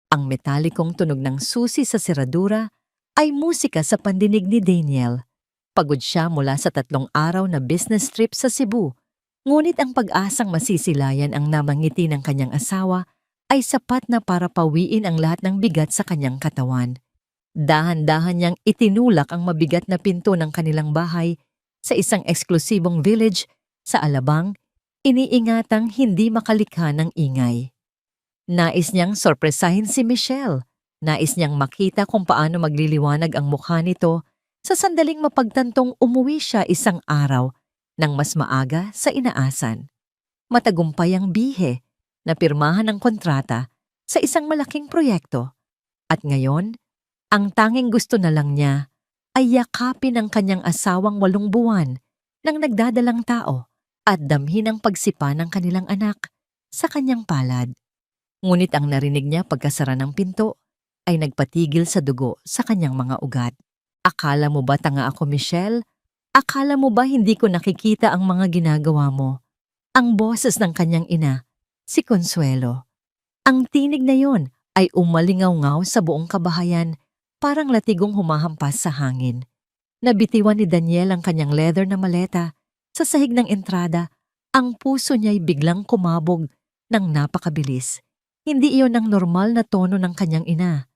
Ang metalikong tunog ng susi sa seradura ay musika sa pandinig ni Daniel. Pagod siya mula sa 3 araw na business trip sa Cebu, ngunit ang pag-asang masisilayan ang namangiti ng kanyang asawa ay sapat na para pawiin ang lahat ng bigat sa kanyang katawan. Dahan-dahan niyang itinulak ang mabigat na pinto ng kanilang bahay sa isang eksklusibong village sa Alabang, iniingatang hindi makalikha ng ingay. Nais niyang sorpresahin si Michelle. Nais niyang makita kung paano magliliwanag ang mukha nito sa sandaling mapagtantong umuwi siya isang araw nang mas maaga sa inaasan. Matagumpay ang bihe, napirmahan ang kontrata sa isang malaking proyekto. At ngayon, ang tanging gusto na lang niya ay yakapin ang kanyang asawang 8 buwan ng nagdadalang tao at damhin ang pagsipa ng kanilang anak sa kanyang palad. Ngunit ang narinig niya pagkasara ng pinto ay nagpatigil sa dugo sa kanyang mga ugat. Akala mo ba tanga ako, Michelle? Akala mo ba hindi ko nakikita ang mga ginagawa mo? Ang boses ng kanyang ina, si Consuelo. Ang tinig na yon ay umalingaw-ngaw sa buong kabahayan, parang latigong humahampas sa hangin. Nabitiwan ni Daniel ang kanyang leather na maleta. Sa sahig ng entrada, ang puso niya'y biglang kumabog ng napakabilis. Hindi iyon ang normal na tono ng kanyang ina.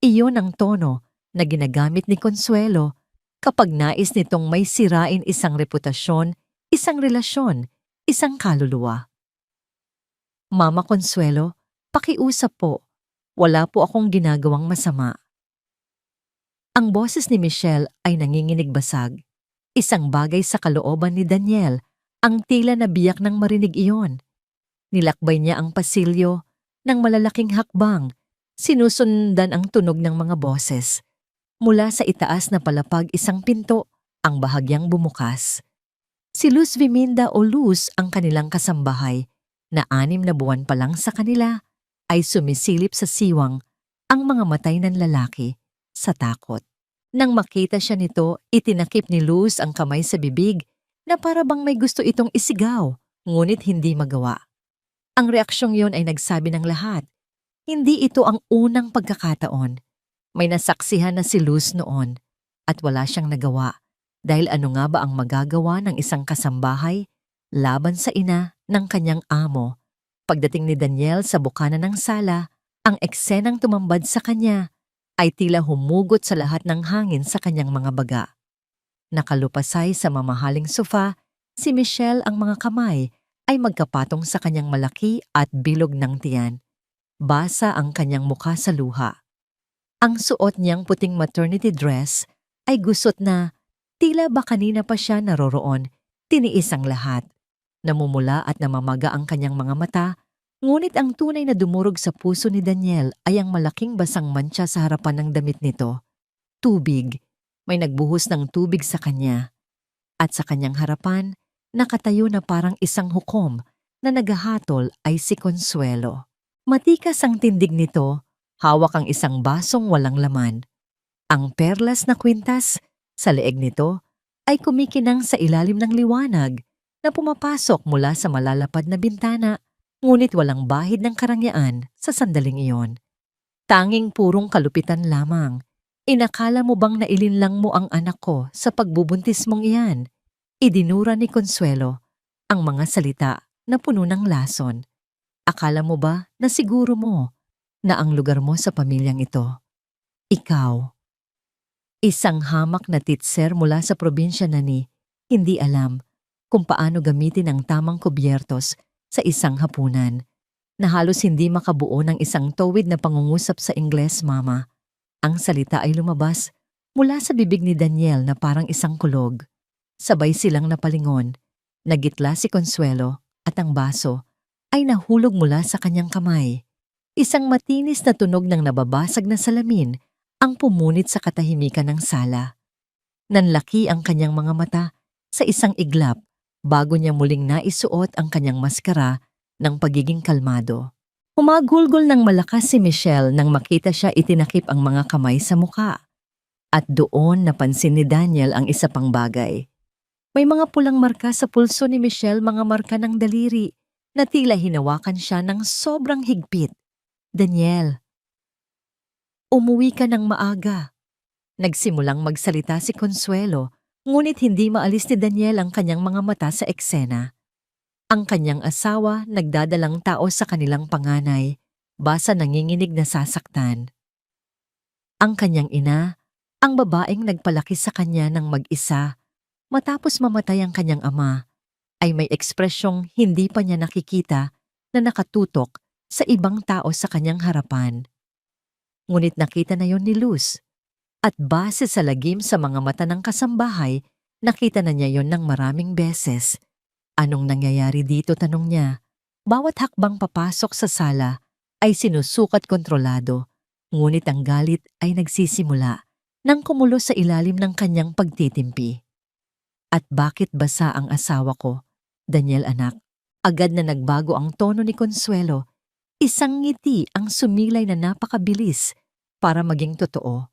Iyon ang tono na ginagamit ni Consuelo kapag nais nitong may sirain isang reputasyon, isang relasyon, isang kaluluwa. Mama Consuelo, pakiusap po. Wala po akong ginagawang masama. Ang boses ni Michelle ay nanginginig basag. Isang bagay sa kalooban ni Daniel, ang tila na biyak nang marinig iyon. Nilakbay niya ang pasilyo ng malalaking hakbang, sinusundan ang tunog ng mga boses. Mula sa itaas na palapag isang pinto, ang bahagyang bumukas. Si Luz Viminda o Luz ang kanilang kasambahay, na 6 na buwan pa lang sa kanila, ay sumisilip sa siwang ang mga matay ng lalaki sa takot. Nang makita siya nito, itinakip ni Luz ang kamay sa bibig na para bang may gusto itong isigaw, ngunit hindi magawa. Ang reaksyong yon ay nagsabi ng lahat. Hindi ito ang unang pagkakataon. May nasaksihan na si Luz noon at wala siyang nagawa dahil ano nga ba ang magagawa ng isang kasambahay laban sa ina ng kanyang amo. Pagdating ni Daniel sa bukana ng sala, ang eksenang tumambad sa kanya ay tila humugot sa lahat ng hangin sa kanyang mga baga. Nakalupasay sa mamahaling sofa, si Michelle ang mga kamay ay magkapatong sa kanyang malaki at bilog ng tiyan. Basa ang kanyang mukha sa luha. Ang suot niyang puting maternity dress ay gusot na tila ba kanina pa siya naroroon, tiniis ang lahat. Namumula at namamaga ang kanyang mga mata, ngunit ang tunay na dumurog sa puso ni Daniel ay ang malaking basang mantsa sa harapan ng damit nito. Tubig. May nagbuhos ng tubig sa kanya. At sa kanyang harapan, nakatayo na parang isang hukom na naghahatol ay si Consuelo. Matikas ang tindig nito, hawak ang isang basong walang laman. Ang perlas na kwintas sa leeg nito ay kumikinang sa ilalim ng liwanag na pumapasok mula sa malalapad na bintana, ngunit walang bahid ng karangyaan sa sandaling iyon. Tanging purong kalupitan lamang. Inakala mo bang nailinlang mo ang anak ko sa pagbubuntis mong iyan? Idinura ni Consuelo ang mga salita na puno ng lason. Akala mo ba na siguro mo na ang lugar mo sa pamilyang ito? Ikaw. Isang hamak na titser mula sa probinsya na hindi alam kung paano gamitin ang tamang kubyertos sa isang hapunan, na halos hindi makabuo ng isang towid na pangungusap sa Ingles, Mama. Ang salita ay lumabas mula sa bibig ni Daniel na parang isang kulog. Sabay silang napalingon. Nagitla si Consuelo at ang baso ay nahulog mula sa kanyang kamay. Isang matinis na tunog ng nababasag na salamin ang pumunit sa katahimikan ng sala. Nanlaki ang kanyang mga mata sa isang iglap bago niya muling naisuot ang kanyang maskara ng pagiging kalmado. Humagulgol ng malakas si Michelle nang makita siya itinakip ang mga kamay sa muka. At doon napansin ni Daniel ang isa pang bagay. May mga pulang marka sa pulso ni Michelle, mga marka ng daliri, na tila hinawakan siya ng sobrang higpit. Daniel, Umuwi ka ng maaga. Nagsimulang magsalita si Consuelo, ngunit hindi maalis ni Daniel ang kanyang mga mata sa eksena. Ang kanyang asawa nagdadalang tao sa kanilang panganay, basa nanginginig na sasaktan. Ang kanyang ina, ang babaeng nagpalaki sa kanya ng mag-isa, matapos mamatay ang kanyang ama, ay may ekspresyong hindi pa niya nakikita na nakatutok sa ibang tao sa kanyang harapan. Ngunit nakita na yon ni Luz, at base sa lagim sa mga mata ng kasambahay, nakita na niya yon ng maraming beses. Anong nangyayari dito, tanong niya. Bawat hakbang papasok sa sala ay sinusukat kontrolado, ngunit ang galit ay nagsisimula nang kumulo sa ilalim ng kanyang pagtitimpi. At bakit basa ang asawa ko? Daniel anak, agad na nagbago ang tono ni Consuelo. Isang ngiti ang sumilay na napakabilis para maging totoo.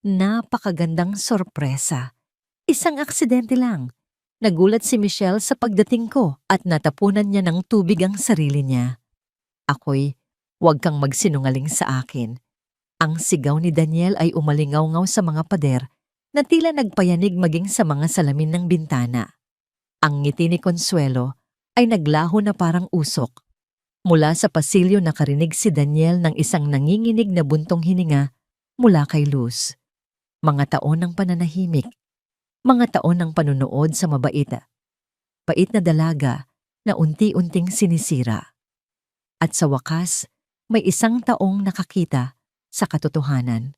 Napakagandang sorpresa. Isang aksidente lang. Nagulat si Michelle sa pagdating ko at natapunan niya ng tubig ang sarili niya. Ako'y, huwag kang magsinungaling sa akin. Ang sigaw ni Daniel ay umalingaw-ngaw sa mga pader na tila nagpayanig maging sa mga salamin ng bintana. Ang ngiti ni Consuelo ay naglaho na parang usok. Mula sa pasilyo nakarinig si Daniel ng isang nanginginig na buntong hininga mula kay Luz. Mga taon ng pananahimik. Mga taon ng panunood sa mabait na dalaga na unti-unting sinisira. At sa wakas, may isang taong nakakita sa katotohanan.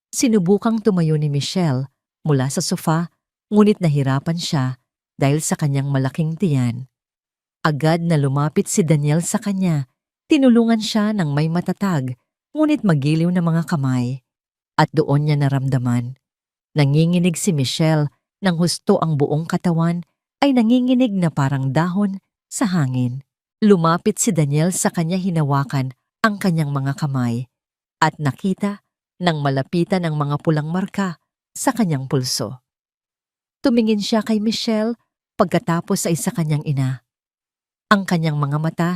Sinubukang tumayo ni Michelle mula sa sofa, ngunit nahirapan siya dahil sa kanyang malaking tiyan. Agad na lumapit si Daniel sa kanya, tinulungan siya ng may matatag, ngunit magiliw na mga kamay. At doon niya naramdaman. Nanginginig si Michelle nang husto ang buong katawan ay nanginginig na parang dahon sa hangin. Lumapit si Daniel sa kanya, hinawakan ang kanyang mga kamay at nakita nang malapitan ang mga pulang marka sa kanyang pulso. Tumingin siya kay Michelle pagkatapos ay sa kanyang ina. Ang kanyang mga mata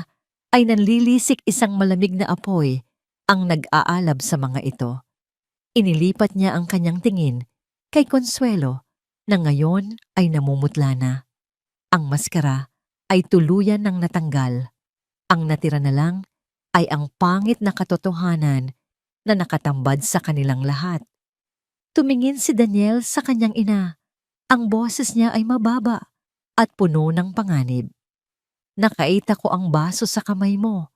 ay nanlilisik, isang malamig na apoy ang nag-aalab sa mga ito. Inilipat niya ang kanyang tingin kay Consuelo na ngayon ay namumutla na. Ang maskara ay tuluyan ng natanggal. Ang natira na lang ay ang pangit na katotohanan na nakatambad sa kanilang lahat. Tumingin si Daniel sa kanyang ina. Ang boses niya ay mababa at puno ng panganib. Nakita ko ang baso sa kamay mo.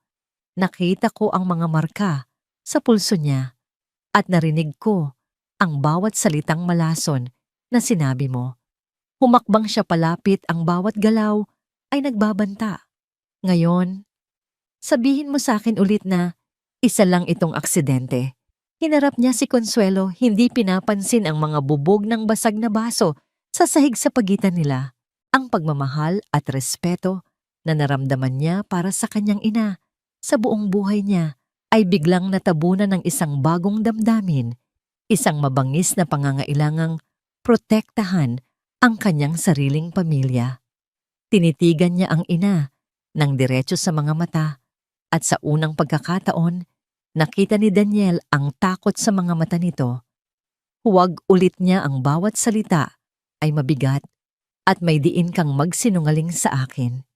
Nakita ko ang mga marka sa pulso niya. At narinig ko ang bawat salitang malason na sinabi mo. Humakbang siya palapit, ang bawat galaw ay nagbabanta. Ngayon, sabihin mo sa akin ulit na isa lang itong aksidente. Hinarap niya si Consuelo, hindi pinapansin ang mga bubog ng basag na baso sa sahig sa pagitan nila. Ang pagmamahal at respeto na naramdaman niya para sa kanyang ina sa buong buhay niya ay biglang natabunan ng isang bagong damdamin, isang mabangis na pangangailangang protektahan ang kanyang sariling pamilya. Tinitigan niya ang ina ng diretso sa mga mata at sa unang pagkakataon, nakita ni Daniel ang takot sa mga mata nito. Huwag ulit niya, ang bawat salita ay mabigat at may diin kang magsinungaling sa akin.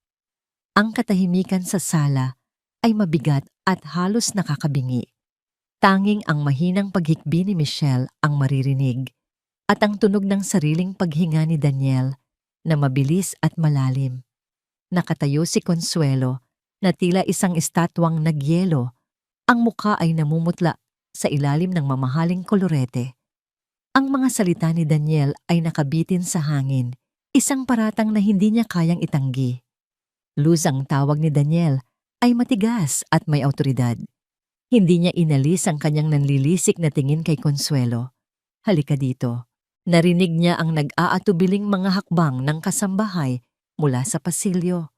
Ang katahimikan sa sala ay mabigat at halos nakakabingi. Tanging ang mahinang paghikbi ni Michelle ang maririnig at ang tunog ng sariling paghinga ni Daniel na mabilis at malalim. Nakatayo si Consuelo na tila isang estatwang nagyelo. Ang mukha ay namumutla sa ilalim ng mamahaling kolorete. Ang mga salita ni Daniel ay nakabitin sa hangin, isang paratang na hindi niya kayang itanggi. Luz, ang tawag ni Daniel, ay matigas at may awtoridad. Hindi niya inalis ang kanyang nanlilisik na tingin kay Consuelo. Halika dito. Narinig niya ang nag-aatubiling mga hakbang ng kasambahay mula sa pasilyo.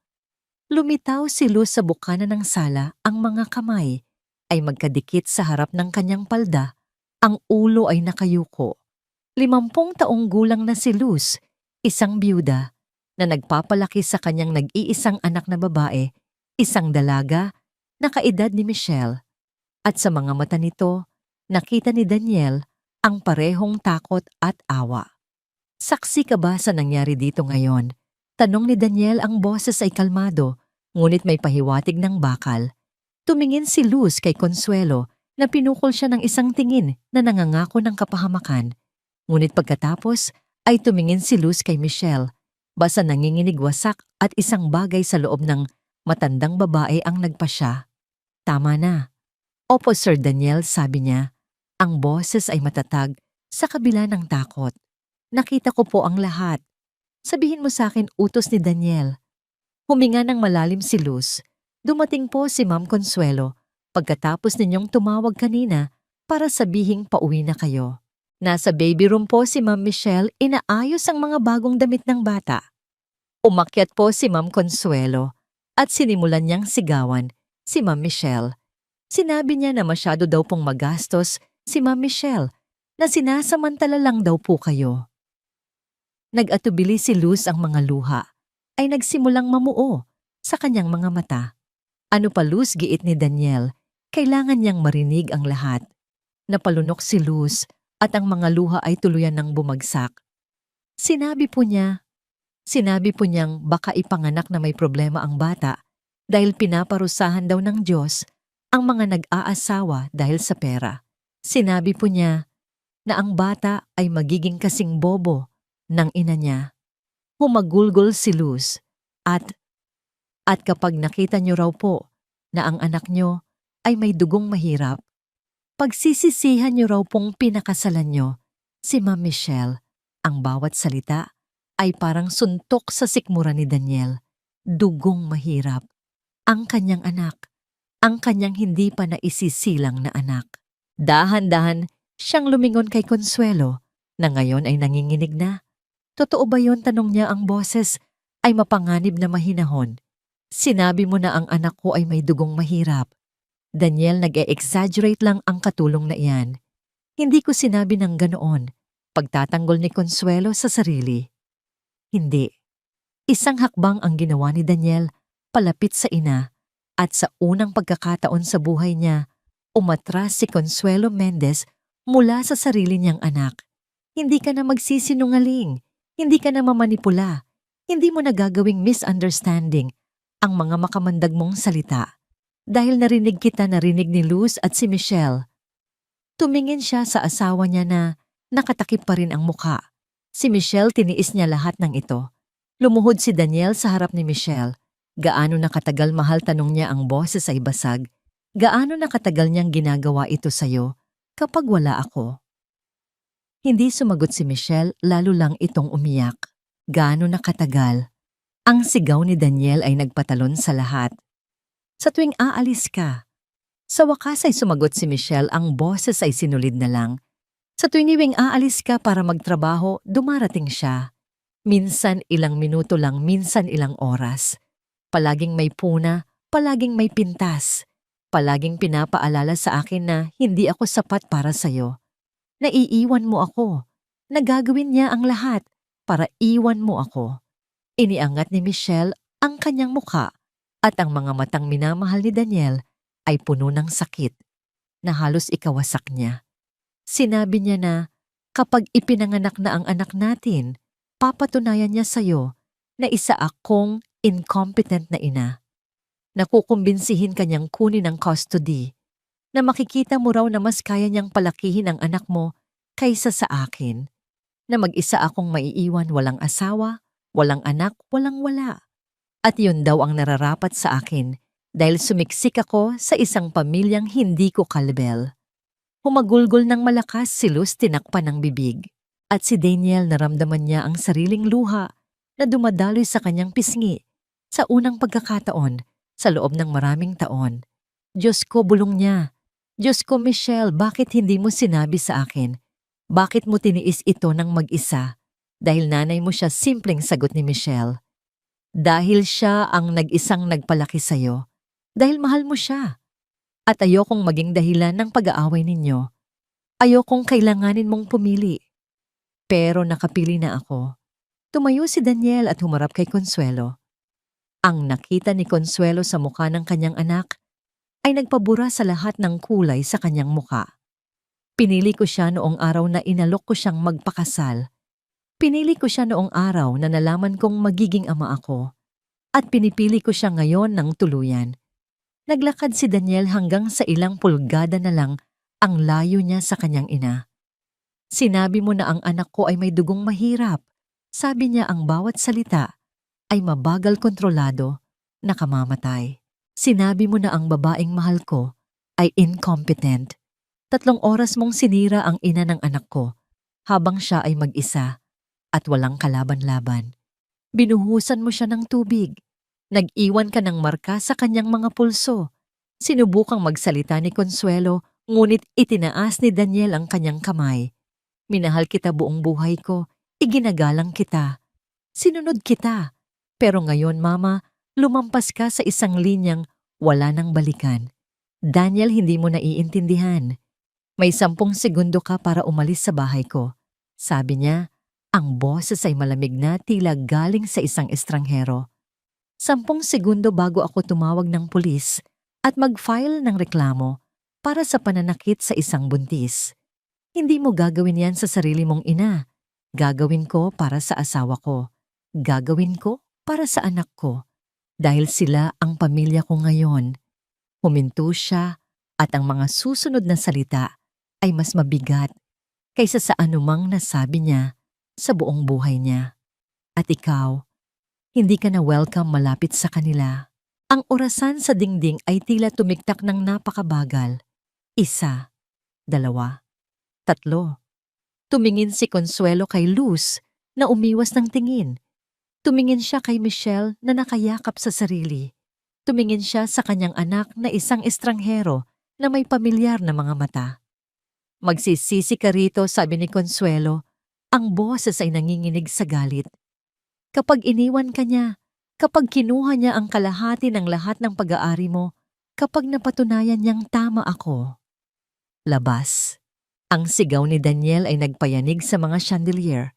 Lumitaw si Luz sa bukana ng sala, ang mga kamay ay magkadikit sa harap ng kanyang palda, ang ulo ay nakayuko. 50 taong gulang na si Luz, isang byuda na nagpapalaki sa kanyang nag-iisang anak na babae, isang dalaga na kaedad ni Michelle. At sa mga mata nito, Nakita ni Daniel ang parehong takot at awa. Saksi ka ba sa nangyari dito ngayon? Tanong ni Daniel. Ang boses ay kalmado, ngunit may pahiwatig ng bakal. Tumingin si Luz kay Consuelo na pinukol siya ng isang tingin na nangangako ng kapahamakan. Ngunit pagkatapos ay tumingin si Luz kay Michelle. Basta nanginginig wasak at isang bagay sa loob ng matandang babae ang nagpasya. Tama na. Opo, Sir Daniel, sabi niya. Ang boses ay matatag sa kabila ng takot. Nakita ko po ang lahat. Sabihin mo sa akin, utos ni Daniel. Huminga ng malalim si Luz. Dumating po si Ma'am Consuelo pagkatapos ninyong tumawag kanina para sabihing pauwi na kayo. Nasa baby room po si Ma'am Michelle, inaayos ang mga bagong damit ng bata. Umakyat po si Ma'am Consuelo at sinimulan niyang sigawan si Ma'am Michelle. Sinabi niya na masyado daw pong magastos si Ma'am Michelle na sinasamantala lang daw po kayo. Nag-atubili si Luz. Ang mga luha ay nagsimulang mamuo sa kanyang mga mata. Ano pa, Luz? Giit ni Daniel. Kailangan niyang marinig ang lahat. Napalunok si Luz at ang mga luha ay tuluyan ng bumagsak. Sinabi po niyang baka ipanganak na may problema ang bata dahil pinaparusahan daw ng Diyos ang mga nag-aasawa dahil sa pera. Sinabi po niya na ang bata ay magiging kasing bobo ng ina niya. Humagulgol si Luz at kapag nakita niyo raw po na ang anak niyo ay may dugong mahirap, pagsisisihan niyo raw pong pinakasalan niyo si Ma'am Michelle. Ang bawat salita ay parang suntok sa sikmura ni Daniel. Dugong mahirap. Ang kanyang anak. Ang kanyang hindi pa naisisilang na anak. Dahan-dahan siyang lumingon kay Consuelo na ngayon ay nanginginig na. Totoo ba yun? Tanong niya. Ang boses ay mapanganib na mahinahon. Sinabi mo na ang anak ko ay may dugong mahirap. Daniel, nag-e-exaggerate lang ang katulong na iyan. Hindi ko sinabi ng ganoon. Pagtatanggol ni Consuelo sa sarili. Hindi. Isang hakbang ang ginawa ni Daniel palapit sa ina at sa unang pagkakataon sa buhay niya, umatras si Consuelo Mendez mula sa sarili niyang anak. Hindi ka na magsisinungaling. Hindi ka na mamanipula. Hindi mo na gagawing misunderstanding ang mga makamandag mong salita. Dahil narinig ni Luz at si Michelle. Tumingin siya sa asawa niya na nakatakip pa rin ang muka. Si Michelle, tiniis niya lahat ng ito. Lumuhod si Daniel sa harap ni Michelle. Gaano na katagal, mahal? Tanong niya. Ang boses ay basag. Gaano na katagal niyang ginagawa ito sa'yo kapag wala ako? Hindi sumagot si Michelle, lalo lang itong umiyak. Gaano na katagal? Ang sigaw ni Daniel ay nagpatalon sa lahat. Sa tuwing aalis ka. Sa wakas ay sumagot si Michelle, ang boses ay sinulid na lang. Sa tuwing aalis ka para magtrabaho, dumarating siya. Minsan ilang minuto lang, minsan ilang oras. Palaging may puna, palaging may pintas. Palaging pinapaalala sa akin na hindi ako sapat para sa'yo. Naiiwan mo ako. Nagagawin niya ang lahat para iwan mo ako. Iniangat ni Michelle ang kanyang mukha at ang mga matang minamahal ni Daniel ay puno ng sakit na halos ikawasak niya. Sinabi niya na kapag ipinanganak na ang anak natin, papatunayan niya sa'yo na isa akong incompetent na ina. Nakukumbinsihin kanyang kunin ang custody, na makikita mo raw na mas kaya niyang palakihin ang anak mo kaysa sa akin, na mag-isa akong maiiwan, walang asawa, walang anak, walang-wala. At yun daw ang nararapat sa akin dahil sumiksik ako sa isang pamilyang hindi ko kalbel. Humagulgol ng malakas si Luz, tinakpan ng bibig. At si Daniel, naramdaman niya ang sariling luha na dumadaloy sa kanyang pisngi sa unang pagkakataon sa loob ng maraming taon. Diyos ko, bulong niya. Diyos ko, Michelle, bakit hindi mo sinabi sa akin? Bakit mo tiniis ito ng mag-isa? Dahil nanay mo siya, simpleng sagot ni Michelle. Dahil siya ang nag-isang nagpalaki sa'yo. Dahil mahal mo siya. At ayokong maging dahilan ng pag-aaway ninyo. Ayokong kailanganin mong pumili. Pero nakapili na ako. Tumayo si Daniel at humarap kay Consuelo. Ang nakita ni Consuelo sa mukha ng kanyang anak ay nagpabura sa lahat ng kulay sa kanyang mukha. Pinili ko siya noong araw na inalok ko siyang magpakasal. Pinili ko siya noong araw na nalaman kong magiging ama ako. At pinipili ko siya ngayon ng tuluyan. Naglakad si Daniel hanggang sa ilang pulgada na lang ang layo niya sa kanyang ina. Sinabi mo na ang anak ko ay may dugong mahirap. Sabi niya ang bawat salita ay mabagal kontrolado, nakamamatay. Sinabi mo na ang babaeng mahal ko ay incompetent. 3 oras mong sinira ang ina ng anak ko habang siya ay mag-isa at walang kalaban-laban. Binuhusan mo siya ng tubig. Nag-iwan ka ng marka sa kanyang mga pulso. Sinubukang magsalita ni Consuelo, ngunit itinaas ni Daniel ang kanyang kamay. Minahal kita buong buhay ko, iginagalang kita. Sinunod kita. Pero ngayon, Mama, lumampas ka sa isang linyang wala nang balikan. Daniel, hindi mo naiintindihan. May 10 segundo ka para umalis sa bahay ko. Sabi niya, ang boses ay malamig na tila galing sa isang estranghero. 10 segundo bago ako tumawag ng pulis at mag-file ng reklamo para sa pananakit sa isang buntis. Hindi mo gagawin yan sa sarili mong ina. Gagawin ko para sa asawa ko. Gagawin ko para sa anak ko. Dahil sila ang pamilya ko ngayon. Huminto siya at ang mga susunod na salita ay mas mabigat kaysa sa anumang nasabi niya sa buong buhay niya. At ikaw, hindi ka na welcome malapit sa kanila. Ang orasan sa dingding ay tila tumiktak ng napakabagal. 1, 2, 3. Tumingin si Consuelo kay Luz na umiwas ng tingin. Tumingin siya kay Michelle na nakayakap sa sarili. Tumingin siya sa kanyang anak na isang estranghero na may pamilyar na mga mata. Magsisisi ka rito, sabi ni Consuelo. Ang boses ay nanginginig sa galit. Kapag iniwan ka niya, kapag kinuha niya ang kalahati ng lahat ng pag-aari mo, kapag napatunayan niyang tama ako. Labas. Ang sigaw ni Daniel ay nagpayanig sa mga chandelier.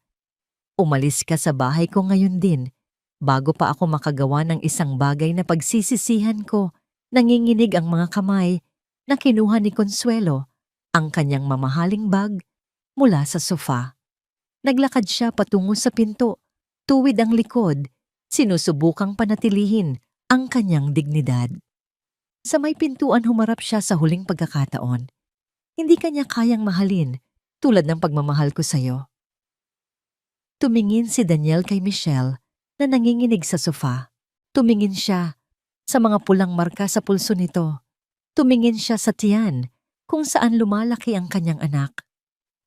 Umalis ka sa bahay ko ngayon din. Bago pa ako makagawa ng isang bagay na pagsisisihan ko, nanginginig ang mga kamay na kinuha ni Consuelo ang kanyang mamahaling bag mula sa sofa. Naglakad siya patungo sa pinto, tuwid ang likod, sinusubukang panatilihin ang kanyang dignidad. Sa may pintuan humarap siya sa huling pagkakataon. Hindi kanya kayang mahalin tulad ng pagmamahal ko sa'yo. Tumingin si Daniel kay Michelle na nanginginig sa sofa. Tumingin siya sa mga pulang marka sa pulso nito. Tumingin siya sa tiyan kung saan lumalaki ang kanyang anak.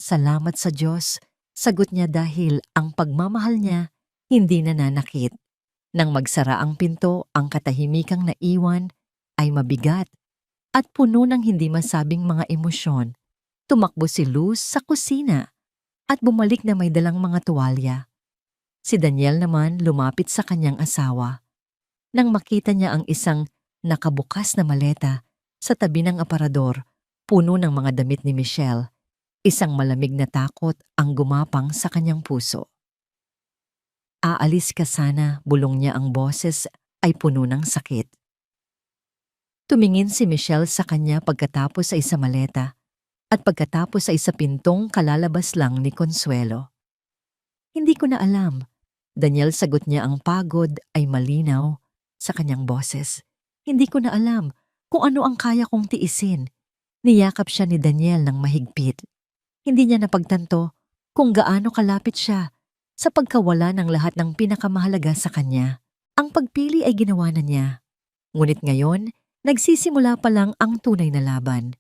Salamat sa Diyos, sagot niya dahil ang pagmamahal niya hindi nananakit. Nang magsara ang pinto, ang katahimikang naiwan ay mabigat at puno ng hindi masabing mga emosyon. Tumakbo si Luz sa kusina at bumalik na may dalang mga tuwalya. Si Daniel naman lumapit sa kanyang asawa. Nang makita niya ang isang nakabukas na maleta sa tabi ng aparador, puno ng mga damit ni Michelle, isang malamig na takot ang gumapang sa kanyang puso. Aalis ka sana, bulong niya, ang boses ay puno ng sakit. Tumingin si Michelle sa kanya pagkatapos ay sa maleta at pagkatapos ay sa pintong kalalabas lang ni Consuelo. Hindi ko na alam. Daniel, sagot niya, ang pagod ay malinaw sa kanyang boses. Hindi ko na alam kung ano ang kaya kong tiisin. Niyakap siya ni Daniel ng mahigpit. Hindi niya napagtanto kung gaano kalapit siya sa pagkawala ng lahat ng pinakamahalaga sa kanya. Ang pagpili ay ginawa na niya. Ngunit ngayon, nagsisimula pa lang ang tunay na laban.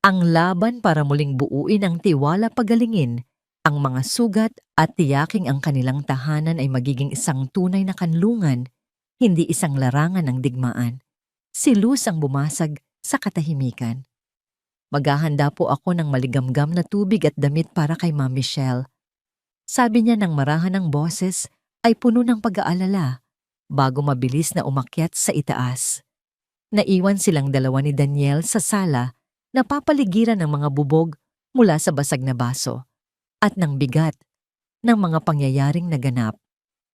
Ang laban para muling buuin ang tiwala, pagalingin ang mga sugat at tiyaking ang kanilang tahanan ay magiging isang tunay na kanlungan, hindi isang larangan ng digmaan. Si Luz ang bumasag sa katahimikan. Maghahanda po ako ng maligamgam na tubig at damit para kay Ma'am Michelle. Sabi niya ng marahan ng boses ay puno ng pag-aalala bago mabilis na umakyat sa itaas. Naiwan silang dalawa ni Daniel sa sala na papaligiran ng mga bubog mula sa basag na baso at ng bigat ng mga pangyayaring naganap.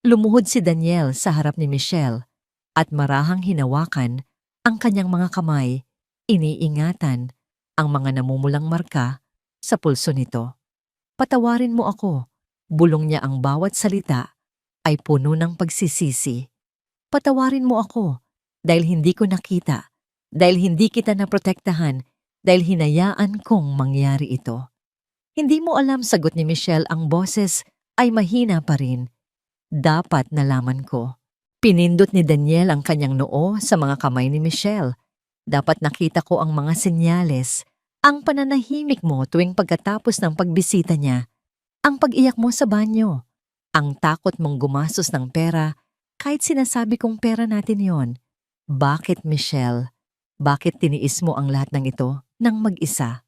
Lumuhod si Daniel sa harap ni Michelle at marahang hinawakan ang kanyang mga kamay, iniingatan ang mga namumulang marka sa pulso nito. Patawarin mo ako. Bulong niya ang bawat salita ay puno ng pagsisisi. Patawarin mo ako dahil hindi ko nakita, dahil hindi kita naprotektahan, dahil hinayaan kong mangyari ito. Hindi mo alam, sagot ni Michelle, ang boses ay mahina pa rin. Dapat nalaman ko. Pinindot ni Daniel ang kanyang noo sa mga kamay ni Michelle. Dapat nakita ko ang mga senyales, ang pananahimik mo tuwing pagkatapos ng pagbisita niya, ang pag-iyak mo sa banyo, ang takot mong gumastos ng pera kahit sinasabi kong pera natin yon. Bakit, Michelle? Bakit tiniis mo ang lahat ng ito nang mag-isa?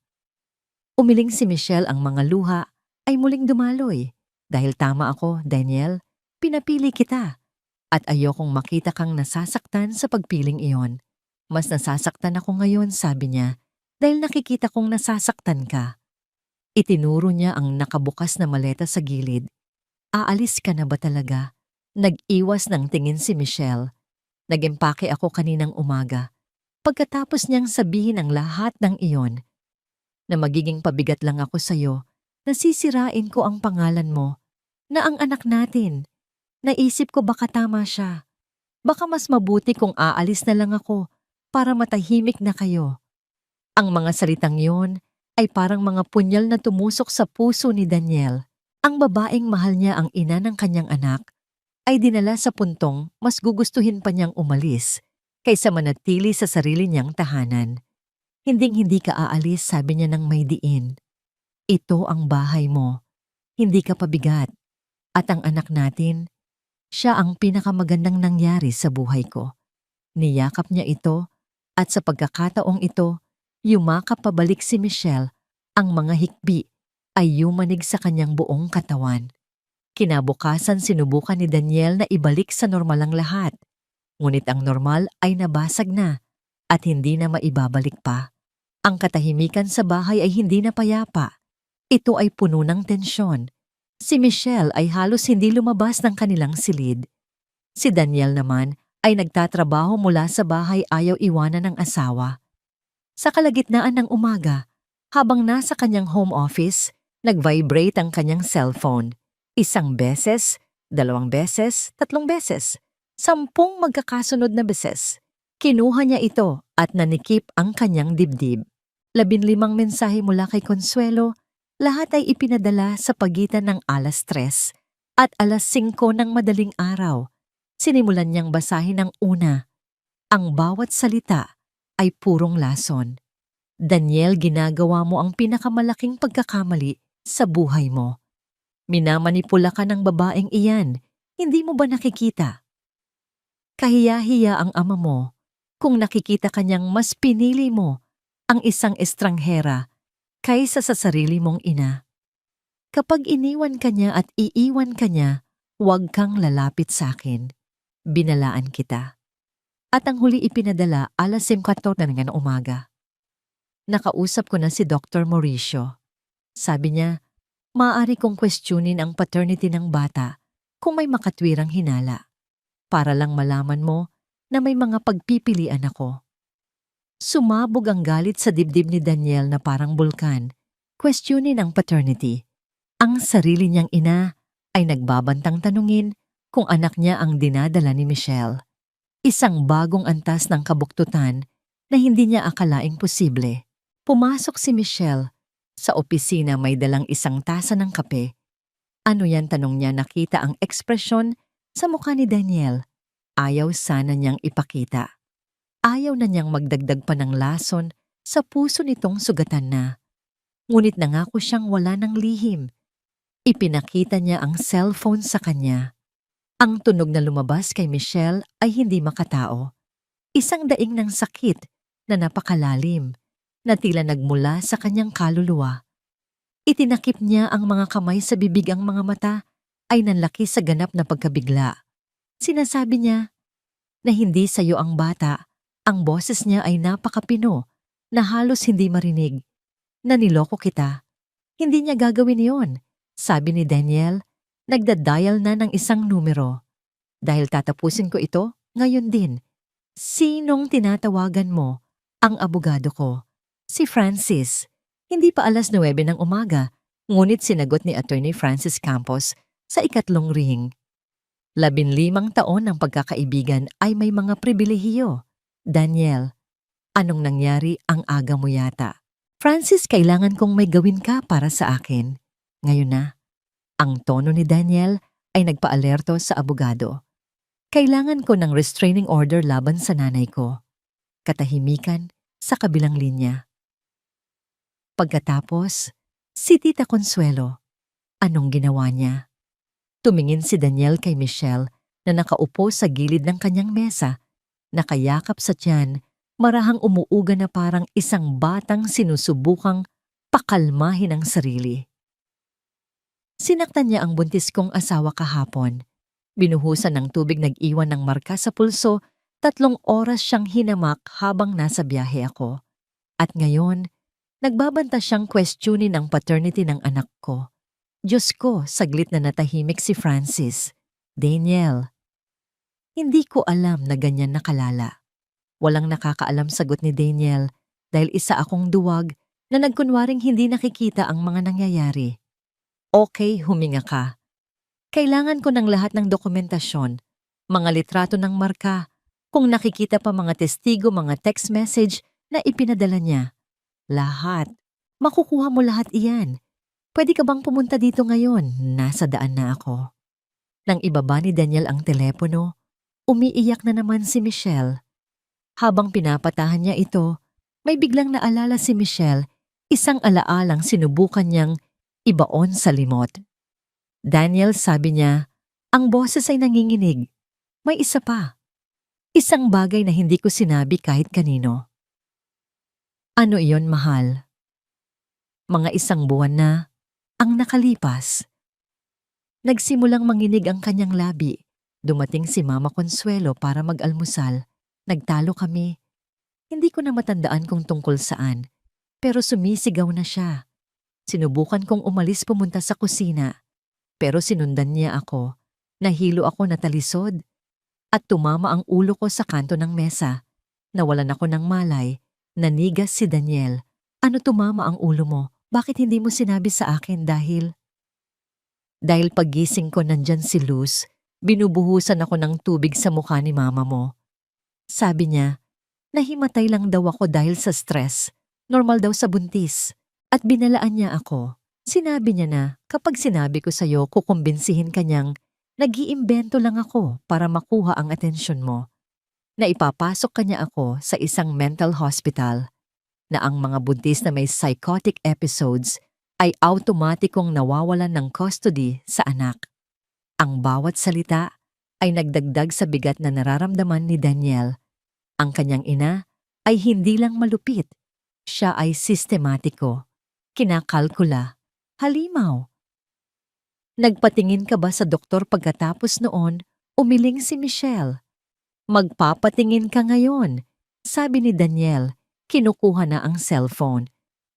Umiling si Michelle, ang mga luha ay muling dumaloy. Dahil tama ako, Daniel, pinapili kita. At ayokong makita kang nasasaktan sa pagpiling iyon. Mas nasasaktan ako ngayon, sabi niya, dahil nakikita kong nasasaktan ka. Itinuro niya ang nakabukas na maleta sa gilid. Aalis ka na ba talaga? Nag-iwas ng tingin si Michelle. Nag-empake ako kaninang umaga. Pagkatapos niyang sabihin ang lahat ng iyon, na magiging pabigat lang ako sa'yo, nasisirain ko ang pangalan mo, na ang anak natin. Naisip ko baka tama siya. Baka mas mabuti kung aalis na lang ako para matahimik na kayo. Ang mga salitang yon ay parang mga punyal na tumusok sa puso ni Daniel. Ang babaeng mahal niya, ang ina ng kanyang anak, ay dinala sa puntong mas gugustuhin pa niyang umalis kaysa manatili sa sarili niyang tahanan. Hinding-hindi ka aalis, sabi niya ng may diin. Ito ang bahay mo. Hindi ka pabigat. At ang anak natin, siya ang pinakamagandang nangyari sa buhay ko. Niyakap niya ito at sa pagkakataong ito, yumakap pabalik si Michelle. Ang mga hikbi ay yumanig sa kanyang buong katawan. Kinabukasan sinubukan ni Daniel na ibalik sa normal ang lahat. Ngunit ang normal ay nabasag na at hindi na maibabalik pa. Ang katahimikan sa bahay ay hindi na payapa. Ito ay puno ng tensyon. Si Michelle ay halos hindi lumabas ng kanilang silid. Si Daniel naman ay nagtatrabaho mula sa bahay, ayaw iwanan ng asawa. Sa kalagitnaan ng umaga, habang nasa kanyang home office, nag-vibrate ang kanyang cellphone. 1 beses, 2 beses, 3 beses, 10 magkakasunod na beses. Kinuha niya ito at nanikip ang kanyang dibdib. 15 mensahe mula kay Consuelo, lahat ay ipinadala sa pagitan ng 3:00 at 5:00 ng madaling araw. Sinimulan niyang basahin ang una. Ang bawat salita ay purong lason. Daniel, ginagawa mo ang pinakamalaking pagkakamali sa buhay mo. Minamanipula ka ng babaeng iyan. Hindi mo ba nakikita? Kahiya-hiya ang ama mo kung nakikita kanyang mas pinili mo ang isang estranghera kaysa sa sarili mong ina. Kapag iniwan ka niya at iiwan ka niya, huwag kang lalapit sa akin. Binalaan kita. At ang huli ipinadala 5:14 ng umaga. Nakausap ko na si Dr. Mauricio. Sabi niya, maaari kong questionin ang paternity ng bata kung may makatwirang hinala. Para lang malaman mo na may mga pagpipilian ako. Sumabog ang galit sa dibdib ni Daniel na parang bulkan. Questionin ang paternity. Ang sarili niyang ina ay nagbabantang tanungin kung anak niya ang dinadala ni Michelle. Isang bagong antas ng kabuktutan na hindi niya akalaing posible. Pumasok si Michelle. Sa opisina may dalang 1 tasa ng kape. Ano yan, tanong niya, nakita ang ekspresyon sa mukha ni Daniel. Ayaw sana niyang ipakita. Ayaw na niyang magdagdag pa ng lason sa puso nitong sugatan na. Ngunit nangako siyang wala ng lihim. Ipinakita niya ang cellphone sa kanya. Ang tunog na lumabas kay Michelle ay hindi makatao. Isang daing ng sakit na napakalalim, na tila nagmula sa kanyang kaluluwa. Itinakip niya ang mga kamay sa bibig, ang mga mata ay nanlaki sa ganap na pagkabigla. Sinasabi niya na hindi sayo ang bata. Ang boses niya ay napakapino na halos hindi marinig. Naniloko kita. Hindi niya gagawin yon, sabi ni Daniel. Nagda-dial na ng 1 numero. Dahil tatapusin ko ito, ngayon din. Sinong tinatawagan mo? Ang abogado ko. Si Francis. Hindi pa 9:00 ng umaga, ngunit sinagot ni Attorney Francis Campos sa ikatlong ring. 15 taon ng pagkakaibigan ay may mga pribilehiyo. Daniel, anong nangyari ang aga mo yata? Francis, kailangan kong may gawin ka para sa akin. Ngayon na. Ang tono ni Daniel ay nagpaalerto sa abogado. Kailangan ko ng restraining order laban sa nanay ko. Katahimikan sa kabilang linya. Pagkatapos, si Tita Consuelo. Anong ginawa niya? Tumingin si Daniel kay Michelle na nakaupo sa gilid ng kanyang mesa, nakayakap sa tiyan, marahang umuuga na parang isang batang sinusubukang pakalmahin ang sarili. Sinaktan niya ang buntis kong asawa kahapon. Binuhusan ng tubig, nag-iwan ng marka sa pulso, 3 oras siyang hinamak habang nasa biyahe ako. At ngayon, nagbabanta siyang questionin ang paternity ng anak ko. Diyos ko, saglit na natahimik si Francis. Daniel, hindi ko alam na ganyan nakalala. Walang nakakaalam, sagot ni Daniel, dahil isa akong duwag na nagkunwaring hindi nakikita ang mga nangyayari. Okay, huminga ka. Kailangan ko ng lahat ng dokumentasyon, mga litrato ng marka, kung nakikita pa mga testigo, mga text message na ipinadala niya. Lahat. Makukuha mo lahat iyan. Pwede ka bang pumunta dito ngayon? Nasa daan na ako. Nang ibaba ni Daniel ang telepono, umiiyak na naman si Michelle. Habang pinapatahan niya ito, may biglang naalala si Michelle, isang alaalang sinubukan niyang ibaon sa limot. Daniel, sabi niya, ang boses ay nanginginig. May isa pa. Isang bagay na hindi ko sinabi kahit kanino. Ano iyon, mahal? Mga 1 buwan na ang nakalipas. Nagsimulang manginig ang kanyang labi. Dumating si Mama Consuelo para mag-almusal. Nagtalo kami. Hindi ko na matandaan kung tungkol saan, pero sumisigaw na siya. Sinubukan kong umalis, pumunta sa kusina, pero sinundan niya ako. Nahilo ako, natalisod, at tumama ang ulo ko sa kanto ng mesa. Nawalan ako ng malay. Nanigas si Daniel. Ano, tumama ang ulo mo? Bakit hindi mo sinabi sa akin? Dahil paggising ko nandyan si Luz, binubuhusan ako ng tubig sa mukha ni mama mo. Sabi niya, nahimatay lang daw ako dahil sa stress. Normal daw sa buntis. At binalaan niya ako. Sinabi niya na kapag sinabi ko sa'yo, kukumbinsihin ka niyang nag-iimbento lang ako para makuha ang atensyon mo. Na ipapasok ka niya ako sa isang mental hospital. Na ang mga buntis na may psychotic episodes ay automatikong nawawalan ng custody sa anak. Ang bawat salita ay nagdagdag sa bigat na nararamdaman ni Daniel. Ang kanyang ina ay hindi lang malupit. Siya ay sistematiko. Kinakalkula, halimaw. Nagpatingin ka ba sa doktor pagkatapos noon? Umiling si Michelle. Magpapatingin ka ngayon, sabi ni Daniel. Kinukuha na ang cellphone.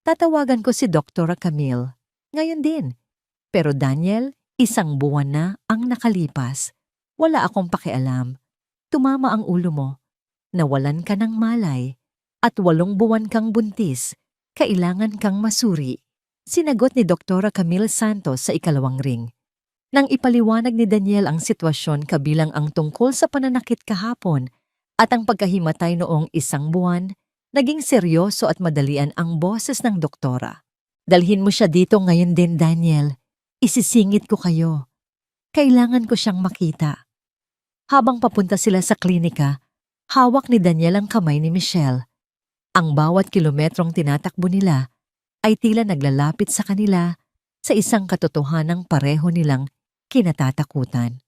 Tatawagan ko si Dr. Camille. Ngayon din. Pero Daniel, 1 buwan na ang nakalipas. Wala akong pakialam. Tumama ang ulo mo. Nawalan ka ng malay. At 8 buwan kang buntis. Kailangan kang masuri. Sinagot ni Dr. Camille Santos sa ikalawang ring. Nang ipaliwanag ni Daniel ang sitwasyon kabilang ang tungkol sa pananakit kahapon at ang pagkahimatay noong 1 buwan, naging seryoso at madalian ang boses ng doktora. Dalhin mo siya dito ngayon din, Daniel. Isisingit ko kayo. Kailangan ko siyang makita. Habang papunta sila sa klinika, hawak ni Daniel ang kamay ni Michelle. Ang bawat kilometrong tinatakbo nila ay tila naglalapit sa kanila sa isang katotohanang pareho nilang kinatatakutan.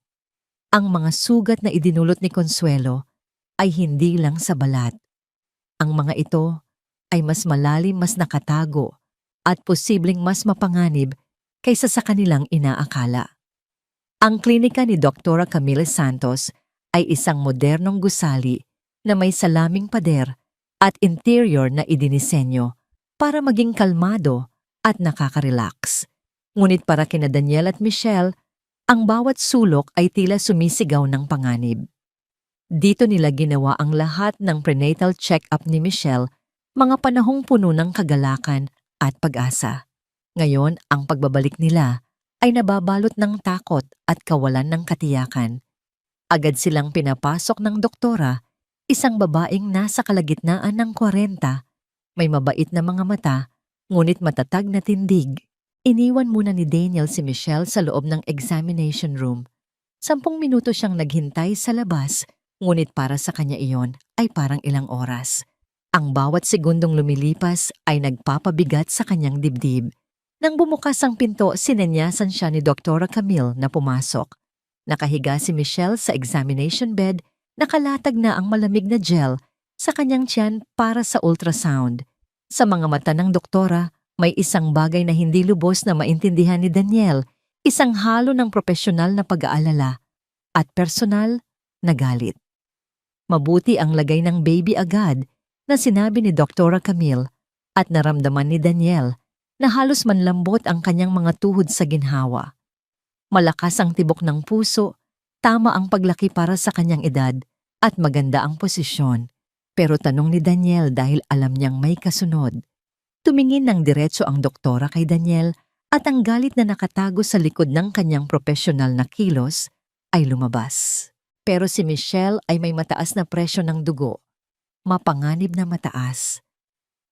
Ang mga sugat na idinulot ni Consuelo ay hindi lang sa balat. Ang mga ito ay mas malalim, mas nakatago at posibleng mas mapanganib kaysa sa kanilang inaakala. Ang klinika ni Dr. Camille Santos ay isang modernong gusali na may salaming pader at interior na idinisenyo para maging kalmado at nakaka-relax. Ngunit para kina Daniel at Michelle, ang bawat sulok ay tila sumisigaw ng panganib. Dito nila ginawa ang lahat ng prenatal check-up ni Michelle, mga panahong puno ng kagalakan at pag-asa. Ngayon, ang pagbabalik nila ay nababalot ng takot at kawalan ng katiyakan. Agad silang pinapasok ng doktora, isang babaeng nasa kalagitnaan ng 40, may mabait na mga mata, ngunit matatag na tindig. Iniwan muna ni Daniel si Michelle sa loob ng examination room. 10 minuto siyang naghintay sa labas, ngunit para sa kanya iyon ay parang ilang oras. Ang bawat segundong lumilipas ay nagpapabigat sa kanyang dibdib. Nang bumukas ang pinto, sinenyasan siya ni Dr. Camille na pumasok. Nakahiga si Michelle sa examination bed, nakalatag na ang malamig na gel sa kanyang tiyan para sa ultrasound. Sa mga mata ng doktora, may isang bagay na hindi lubos na maintindihan ni Daniel, isang halo ng profesional na pag-aalala at personal na galit. Mabuti ang lagay ng baby agad na sinabi ni Dr. Camille at naramdaman ni Daniel na halos manlambot ang kanyang mga tuhod sa ginhawa. Malakas ang tibok ng puso, tama ang paglaki para sa kanyang edad at maganda ang posisyon. Pero tanong ni Daniel dahil alam niyang may kasunod. Tumingin ng diretso ang doktora kay Daniel at ang galit na nakatago sa likod ng kanyang profesional na kilos ay lumabas. Pero si Michelle ay may mataas na presyo ng dugo, mapanganib na mataas.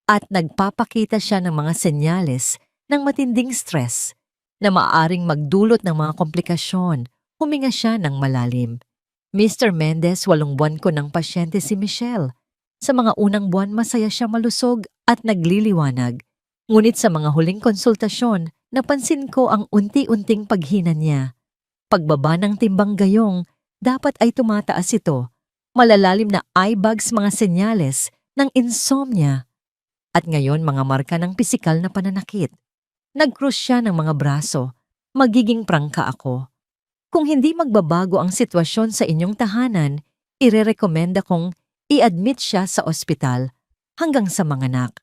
At nagpapakita siya ng mga senyales ng matinding stress na maaaring magdulot ng mga komplikasyon. Huminga siya ng malalim. Mr. Mendez, 8 buwan ko ng pasyente si Michelle. Sa mga unang buwan masaya siya malusog at nagliliwanag. Ngunit sa mga huling konsultasyon, napansin ko ang unti-unting paghina niya. Pagbaba ng timbang gayong, dapat ay tumataas ito. Malalalim na eye bags, mga senyales ng insomnia. At ngayon mga marka ng pisikal na pananakit. Nag-cross siya ng mga braso. Magiging prangka ako. Kung hindi magbabago ang sitwasyon sa inyong tahanan, irerekomenda kong i-admit siya sa ospital hanggang sa manganak.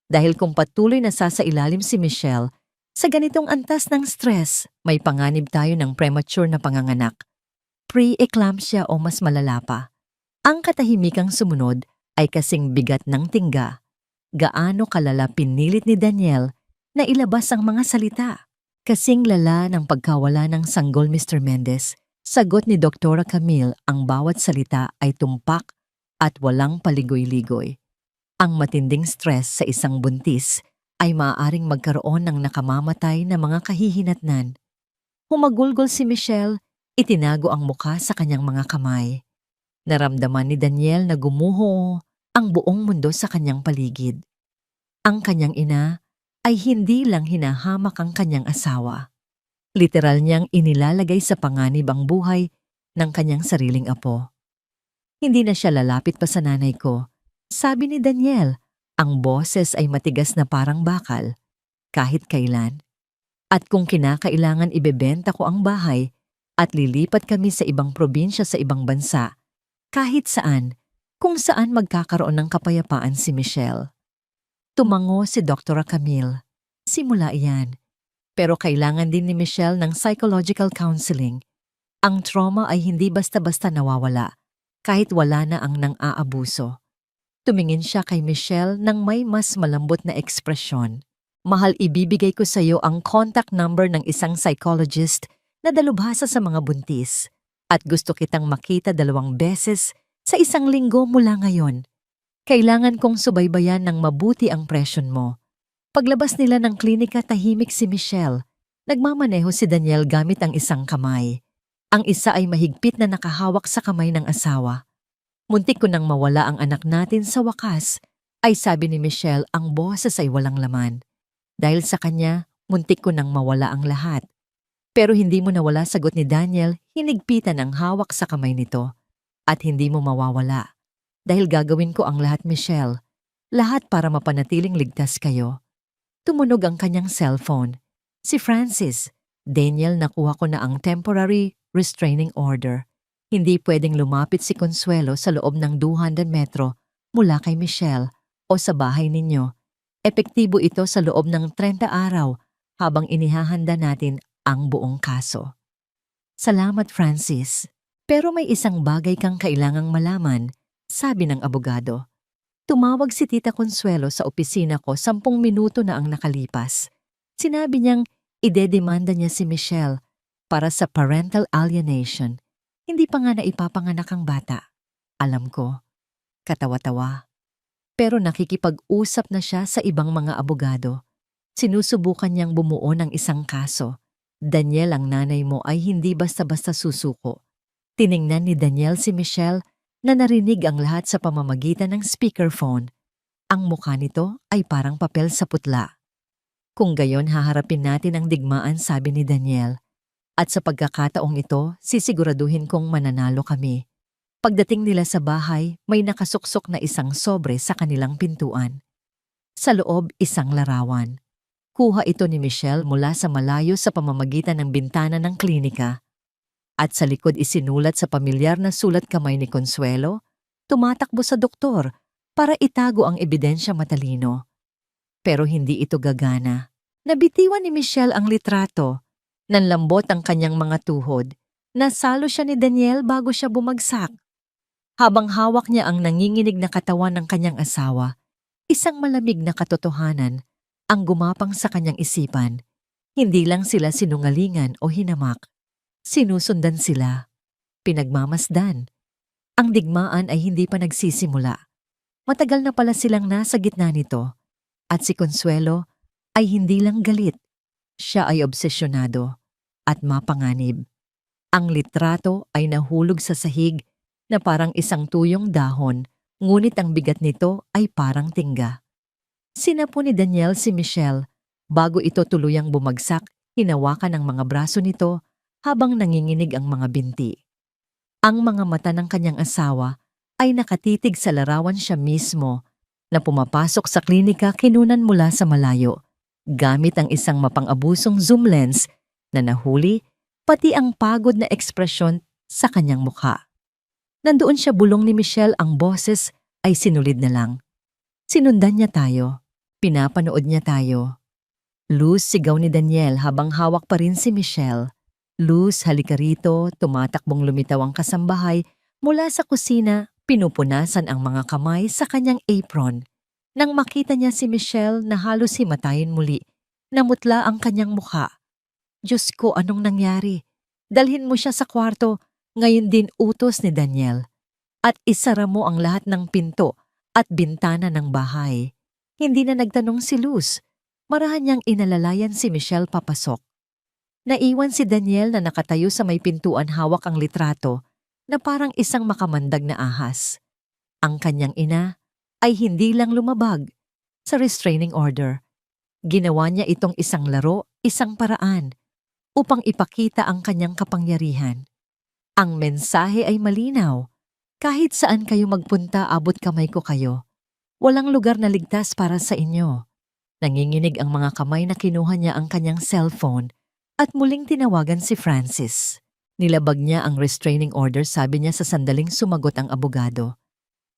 Dahil kung patuloy na sasailalim si Michelle, sa ganitong antas ng stress, may panganib tayo ng premature na panganganak. Pre-eclampsia o mas malala pa. Ang katahimikang sumunod ay kasing bigat ng tingga. Gaano kalala pinilit ni Daniel na ilabas ang mga salita. Kasing lala ng pagkawala ng sanggol, Mr. Mendez. Sagot ni Dr. Camille, ang bawat salita ay tumpak at walang paligoy-ligoy. Ang matinding stress sa isang buntis ay maaaring magkaroon ng nakamamatay na mga kahihinatnan. Humagulgol si Michelle, itinago ang mukha sa kanyang mga kamay. Naramdaman ni Daniel na gumuho ang buong mundo sa kanyang paligid. Ang kanyang ina ay hindi lang hinahamak ang kanyang asawa. Literal niyang inilalagay sa panganib ang buhay ng kanyang sariling apo. Hindi na siya lalapit pa sa nanay ko. Sabi ni Daniel, ang boses ay matigas na parang bakal, kahit kailan. At kung kinakailangan ibebenta ko ang bahay at lilipat kami sa ibang probinsya sa ibang bansa, kahit saan, kung saan magkakaroon ng kapayapaan si Michelle. Tumango si Dr. Camille. Simula iyan. Pero kailangan din ni Michelle ng psychological counseling. Ang trauma ay hindi basta-basta nawawala, kahit wala na ang nang-aabuso. Tumingin siya kay Michelle nang may mas malambot na ekspresyon. Mahal, ibibigay ko sa iyo ang contact number ng isang psychologist na dalubhasa sa mga buntis. At gusto kitang makita 2 beses sa 1 linggo mula ngayon. Kailangan kong subaybayan ng mabuti ang presyon mo. Paglabas nila ng klinika, tahimik si Michelle. Nagmamaneho si Daniel gamit ang isang kamay. Ang isa ay mahigpit na nakahawak sa kamay ng asawa. Muntik ko nang mawala ang anak natin sa wakas, ay sabi ni Michelle, ang boses ay walang laman. Dahil sa kanya, muntik ko nang mawala ang lahat. Pero hindi mo nawala, sagot ni Daniel, hinigpitan ang hawak sa kamay nito. At hindi mo mawawala. Dahil gagawin ko ang lahat, Michelle. Lahat para mapanatiling ligtas kayo. Tumunog ang kanyang cellphone. Si Francis. Daniel, nakuha ko na ang temporary restraining order. Hindi pwedeng lumapit si Consuelo sa loob ng 200 metro mula kay Michelle o sa bahay ninyo. Epektibo ito sa loob ng 30 araw habang inihahanda natin ang buong kaso. Salamat, Francis. Pero may isang bagay kang kailangang malaman, sabi ng abogado. Tumawag si Tita Consuelo sa opisina ko 10 minuto na ang nakalipas. Sinabi niyang idedemanda niya si Michelle para sa parental alienation. Hindi pa nga naipapanganak ang bata. Alam ko, katawa-tawa. Pero nakikipag-usap na siya sa ibang mga abogado. Sinusubukan niyang bumuo ng isang kaso. Daniel, ang nanay mo ay hindi basta-basta susuko. Tiningnan ni Daniel si Michelle na narinig ang lahat sa pamamagitan ng speakerphone. Ang mukha nito ay parang papel sa putla. Kung gayon haharapin natin ang digmaan, sabi ni Daniel. At sa pagkakataong ito, sisiguraduhin kong mananalo kami. Pagdating nila sa bahay, may nakasuksok na isang sobre sa kanilang pintuan. Sa loob, isang larawan. Kuha ito ni Michelle mula sa malayo sa pamamagitan ng bintana ng klinika. At sa likod isinulat sa pamilyar na sulat kamay ni Consuelo, tumatakbo sa doktor para itago ang ebidensya matalino. Pero hindi ito gagana. Nabitiwan ni Michelle ang litrato. Nanlambot ang kanyang mga tuhod. Nasalo siya ni Daniel bago siya bumagsak. Habang hawak niya ang nanginginig na katawan ng kanyang asawa, isang malamig na katotohanan ang gumapang sa kanyang isipan. Hindi lang sila sinungalingan o hinamak. Sinusundan sila. Pinagmamasdan. Ang digmaan ay hindi pa nagsisimula. Matagal na pala silang nasa gitna nito. At si Consuelo ay hindi lang galit. Siya ay obsesyonado at mapanganib. Ang litrato ay nahulog sa sahig na parang isang tuyong dahon, ngunit ang bigat nito ay parang tingga. Sinapo ni Daniel si Michelle. Bago ito tuluyang bumagsak, hinawakan ang mga braso nito habang nanginginig ang mga binti. Ang mga mata ng kanyang asawa ay nakatitig sa larawan siya mismo na pumapasok sa klinika kinunan mula sa malayo, gamit ang isang mapang-abusong zoom lens na nahuli pati ang pagod na ekspresyon sa kanyang mukha. Nandoon siya, bulong ni Michelle, ang boses ay sinulid na lang. Sinundan niya tayo. Pinapanood niya tayo. Luz, sigaw ni Daniel habang hawak pa rin si Michelle. Luz, halika rito, tumatakbong lumitaw ang kasambahay mula sa kusina, pinupunasan ang mga kamay sa kanyang apron. Nang makita niya si Michelle na halos himatayin muli, namutla ang kanyang mukha. Diyos ko, anong nangyari? Dalhin mo siya sa kwarto. Ngayon din utos ni Daniel. At isara mo ang lahat ng pinto at bintana ng bahay. Hindi na nagtanong si Luz. Marahan niyang inalalayan si Michelle papasok. Naiwan si Daniel na nakatayo sa may pintuan, hawak ang litrato na parang isang makamandag na ahas. Ang kanyang ina ay hindi lang lumabag sa restraining order. Ginawa niya itong isang laro, isang paraan upang ipakita ang kanyang kapangyarihan. Ang mensahe ay malinaw. Kahit saan kayo magpunta, abot kamay ko kayo. Walang lugar na ligtas para sa inyo. Nanginginig ang mga kamay na kinuha niya ang kanyang cellphone at muling tinawagan si Francis. Nilabag niya ang restraining order, sabi niya sa sandaling sumagot ang abogado.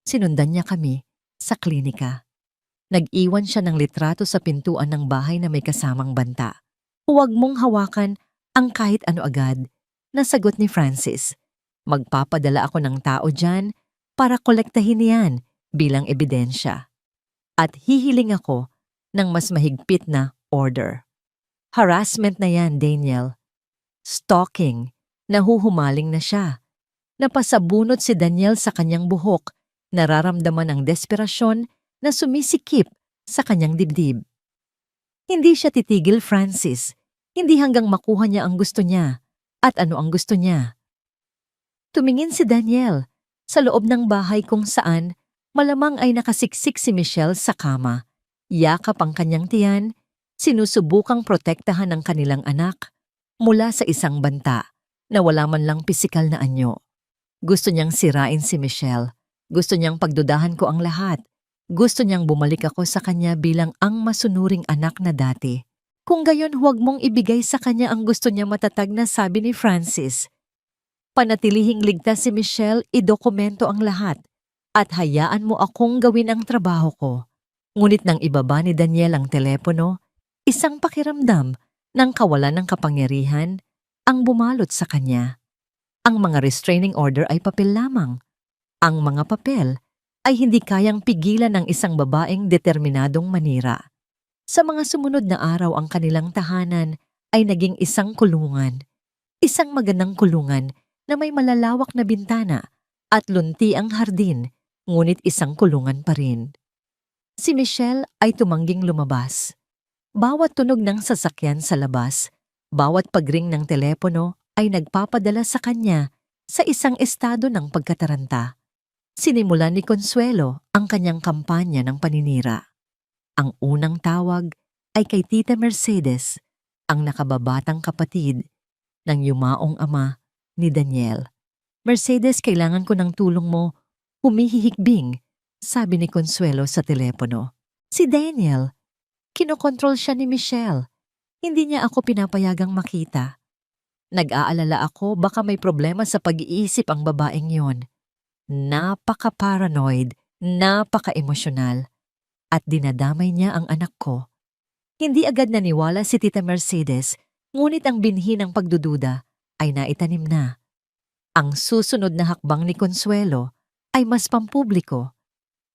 Sinundan niya kami sa klinika. Nag-iwan siya ng litrato sa pintuan ng bahay na may kasamang banta. Huwag mong hawakan ang kahit ano agad. Nasagot ni Francis. Magpapadala ako ng tao dyan para kolektahin yan bilang ebidensya. At hihiling ako ng mas mahigpit na order. Harassment na yan, Daniel. Stalking. Nahuhumaling na siya. Napasabunot si Daniel sa kanyang buhok. Nararamdaman ang desperasyon na sumisikip sa kanyang dibdib. Hindi siya titigil, Francis. Hindi hanggang makuha niya ang gusto niya. At ano ang gusto niya? Tumingin si Daniel sa loob ng bahay kung saan malamang ay nakasiksik si Michelle sa kama. Yakap ang kanyang tiyan, sinusubukang protektahan ang kanilang anak mula sa isang banta na wala man lang pisikal na anyo. Gusto niyang sirain si Michelle. Gusto niyang pagdudahan ko ang lahat. Gusto niyang bumalik ako sa kanya bilang ang masunuring anak na dati. Kung gayon, huwag mong ibigay sa kanya ang gusto niya, matatag na sabi ni Francis. Panatilihing ligtas si Michelle, idokumento ang lahat at hayaan mo akong gawin ang trabaho ko. Ngunit nang ibaba ni Daniel ang telepono, isang pakiramdam ng kawalan ng kapangyarihan ang bumalot sa kanya. Ang mga restraining order ay papel lamang. Ang mga papel ay hindi kayang pigilan ng isang babaeng determinadong manira. Sa mga sumunod na araw ang kanilang tahanan ay naging isang kulungan. Isang magandang kulungan na may malalawak na bintana at lunti ang hardin, ngunit isang kulungan pa rin. Si Michelle ay tumangging lumabas. Bawat tunog ng sasakyan sa labas, bawat pagring ng telepono ay nagpapadala sa kanya sa isang estado ng pagkataranta. Sinimulan ni Consuelo ang kanyang kampanya ng paninira. Ang unang tawag ay kay Tita Mercedes, ang nakababatang kapatid ng yumaong ama ni Daniel. "Mercedes, kailangan ko ng tulong mo. Humihihikbing," sabi ni Consuelo sa telepono. Si Daniel, kinokontrol siya ni Michelle. Hindi niya ako pinapayagang makita. Nag-aalala ako baka may problema sa pag-iisip ang babaeng yon. Napaka-paranoid, napaka-emosyonal, at dinadamay niya ang anak ko. Hindi agad naniwala si Tita Mercedes, ngunit ang binhi ng pagdududa ay naitanim na. Ang susunod na hakbang ni Consuelo ay mas pampubliko.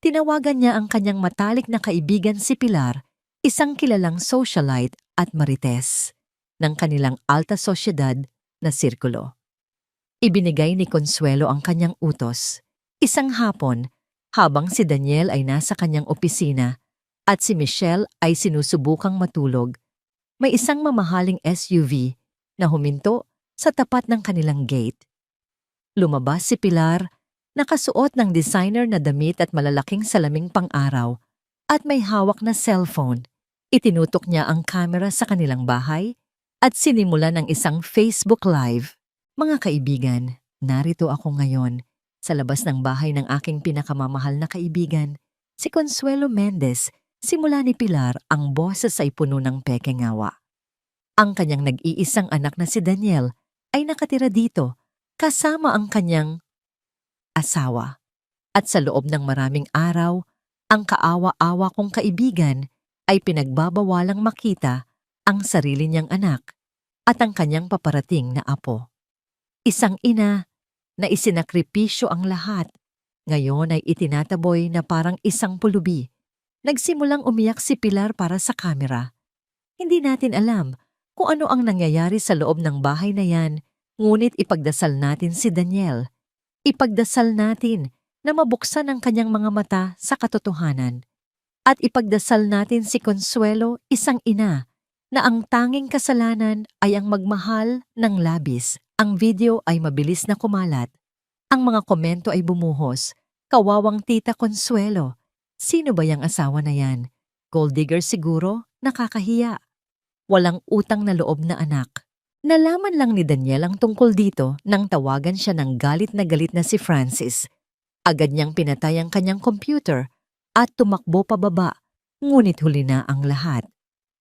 Tinawagan niya ang kanyang matalik na kaibigan si Pilar, isang kilalang socialite at marites ng kanilang alta sosyedad na sirkulo. Ibinigay ni Consuelo ang kanyang utos. Isang hapon, habang si Daniel ay nasa kanyang opisina at si Michelle ay sinusubukang matulog, may isang mamahaling SUV na huminto sa tapat ng kanilang gate. Lumabas si Pilar, nakasuot ng designer na damit at malalaking salaming pang-araw at may hawak na cellphone. Itinutok niya ang kamera sa kanilang bahay at sinimulan ng isang Facebook Live. "Mga kaibigan, narito ako ngayon sa labas ng bahay ng aking pinakamamahal na kaibigan, si Consuelo Mendez." Simula ni Pilar, ang boses ay puno ng pekengawa. Ang kanyang nag-iisang anak na si Daniel ay nakatira dito kasama ang kanyang asawa. At sa loob ng maraming araw, ang kaawa-awa kong kaibigan ay pinagbabawalang makita ang sarili niyang anak at ang kanyang paparating na apo. Isang ina na isinakripisyo ang lahat, ngayon ay itinataboy na parang isang pulubi. Nagsimulang umiyak si Pilar para sa kamera. Hindi natin alam kung ano ang nangyayari sa loob ng bahay na yan, ngunit ipagdasal natin si Daniel. Ipagdasal natin na mabuksan ang kanyang mga mata sa katotohanan. At ipagdasal natin si Consuelo, isang ina, na ang tanging kasalanan ay ang magmahal ng labis. Ang video ay mabilis na kumalat. Ang mga komento ay bumuhos. "Kawawang Tita Consuelo. Sino ba yang asawa na yan? Gold digger siguro? Nakakahiya. Walang utang na loob na anak." Nalaman lang ni Daniel ang tungkol dito nang tawagan siya ng galit na si Francis. Agad niyang pinatay ang kanyang computer at tumakbo pababa, ngunit huli na ang lahat.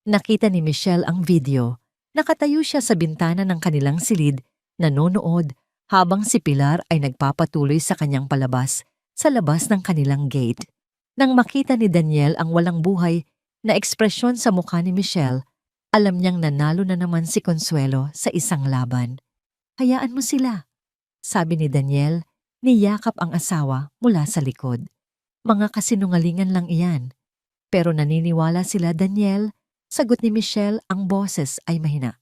Nakita ni Michelle ang video. Nakatayo siya sa bintana ng kanilang silid, nanonood, habang si Pilar ay nagpapatuloy sa kanyang palabas sa labas ng kanilang gate. Nang makita ni Daniel ang walang buhay na ekspresyon sa mukha ni Michelle, alam niyang nanalo na naman si Consuelo sa isang laban. "Hayaan mo sila," sabi ni Daniel, niyakap ang asawa mula sa likod. "Mga kasinungalingan lang iyan." Pero naniniwala sila, Daniel. Sagot ni Michelle, ang boses ay mahina.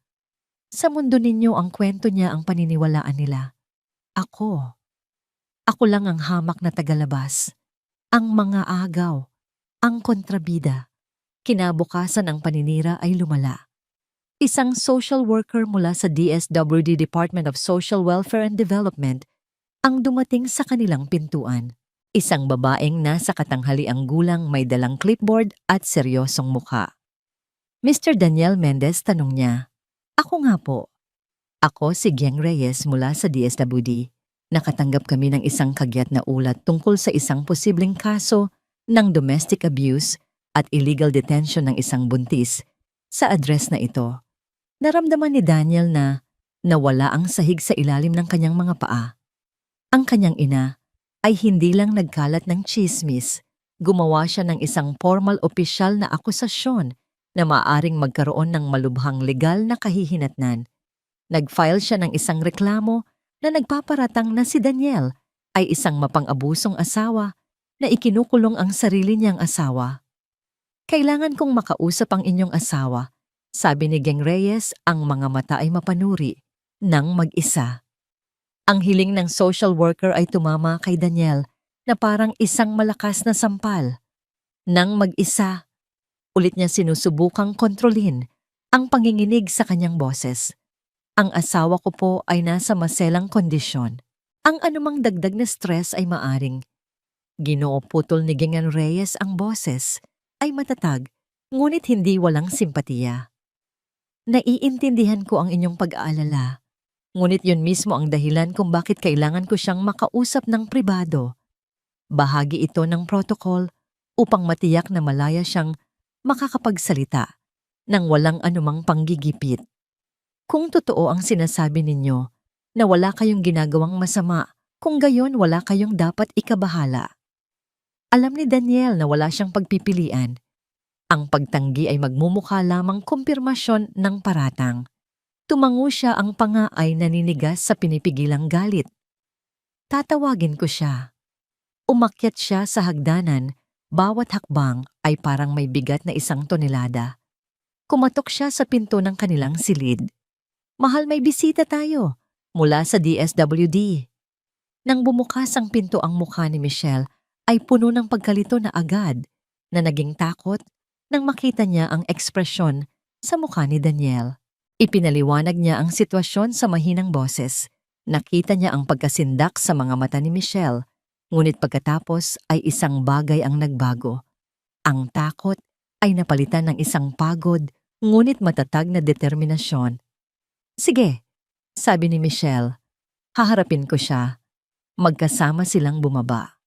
"Sa mundo ninyo ang kwento niya ang paniniwalaan nila. Ako lang ang hamak na tagalabas. Ang mga agaw, ang kontrabida." Kinabukasan ang paninira ay lumala. Isang social worker mula sa DSWD Department of Social Welfare and Development ang dumating sa kanilang pintuan. Isang babaeng nasa katanghaliang gulang, may dalang clipboard at seryosong mukha. "Mr. Daniel Mendez?" tanong niya. "Ako nga po. Ako si Gieng Reyes mula sa DSWD. Nakatanggap kami ng isang kagyat na ulat tungkol sa isang posibleng kaso ng domestic abuse at illegal detention ng isang buntis sa address na ito." Naramdaman ni Daniel na nawala ang sahig sa ilalim ng kanyang mga paa. Ang kanyang ina ay hindi lang nagkalat ng tsismis, gumawa siya ng isang formal opisyal na akusasyon na maaaring magkaroon ng malubhang legal na kahihinatnan. Nag-file siya ng isang reklamo na nagpaparatang na si Daniel ay isang mapang-abusong asawa na ikinukulong ang sarili niyang asawa. Kailangan kong makausap ang inyong asawa, sabi ni Geng Reyes, ang mga mata ay mapanuri, nang mag-isa. Ang hiling ng social worker ay tumama kay Daniel na parang isang malakas na sampal. Nang mag-isa, ulit niya sinusubukang kontrolin ang panginginig sa kanyang boses. Ang asawa ko po ay nasa maselang kondisyon. Ang anumang dagdag na stress ay maaring. Ginoo, putol ni Gengan Reyes, ang boses ay matatag, ngunit hindi walang simpatiya. Naiintindihan ko ang inyong pag-aalala, ngunit yun mismo ang dahilan kung bakit kailangan ko siyang makausap ng pribado. Bahagi ito ng protocol upang matiyak na malaya siyang makakapagsalita nang walang anumang panggigipit. Kung totoo ang sinasabi ninyo na wala kayong ginagawang masama, kung gayon wala kayong dapat ikabahala. Alam ni Daniel na wala siyang pagpipilian. Ang pagtanggi ay magmumukha lamang kumpirmasyon ng paratang. Tumango siya, ang panga ay naninigas sa pinipigilang galit. Tatawagin ko siya. Umakyat siya sa hagdanan, bawat hakbang ay parang may bigat na 1 tonelada. Kumatok siya sa pinto ng kanilang silid. Mahal, may bisita tayo, mula sa DSWD. Nang bumukas ang pinto, ang mukha ni Michelle ay puno ng pagkalito na agad, na naging takot nang makita niya ang ekspresyon sa mukha ni Daniel. Ipinaliwanag niya ang sitwasyon sa mahinang boses. Nakita niya ang pagkasindak sa mga mata ni Michelle, ngunit pagkatapos ay isang bagay ang nagbago. Ang takot ay napalitan ng isang pagod, ngunit matatag na determinasyon. Sige, sabi ni Michelle. Haharapin ko siya. Magkasama silang bumaba.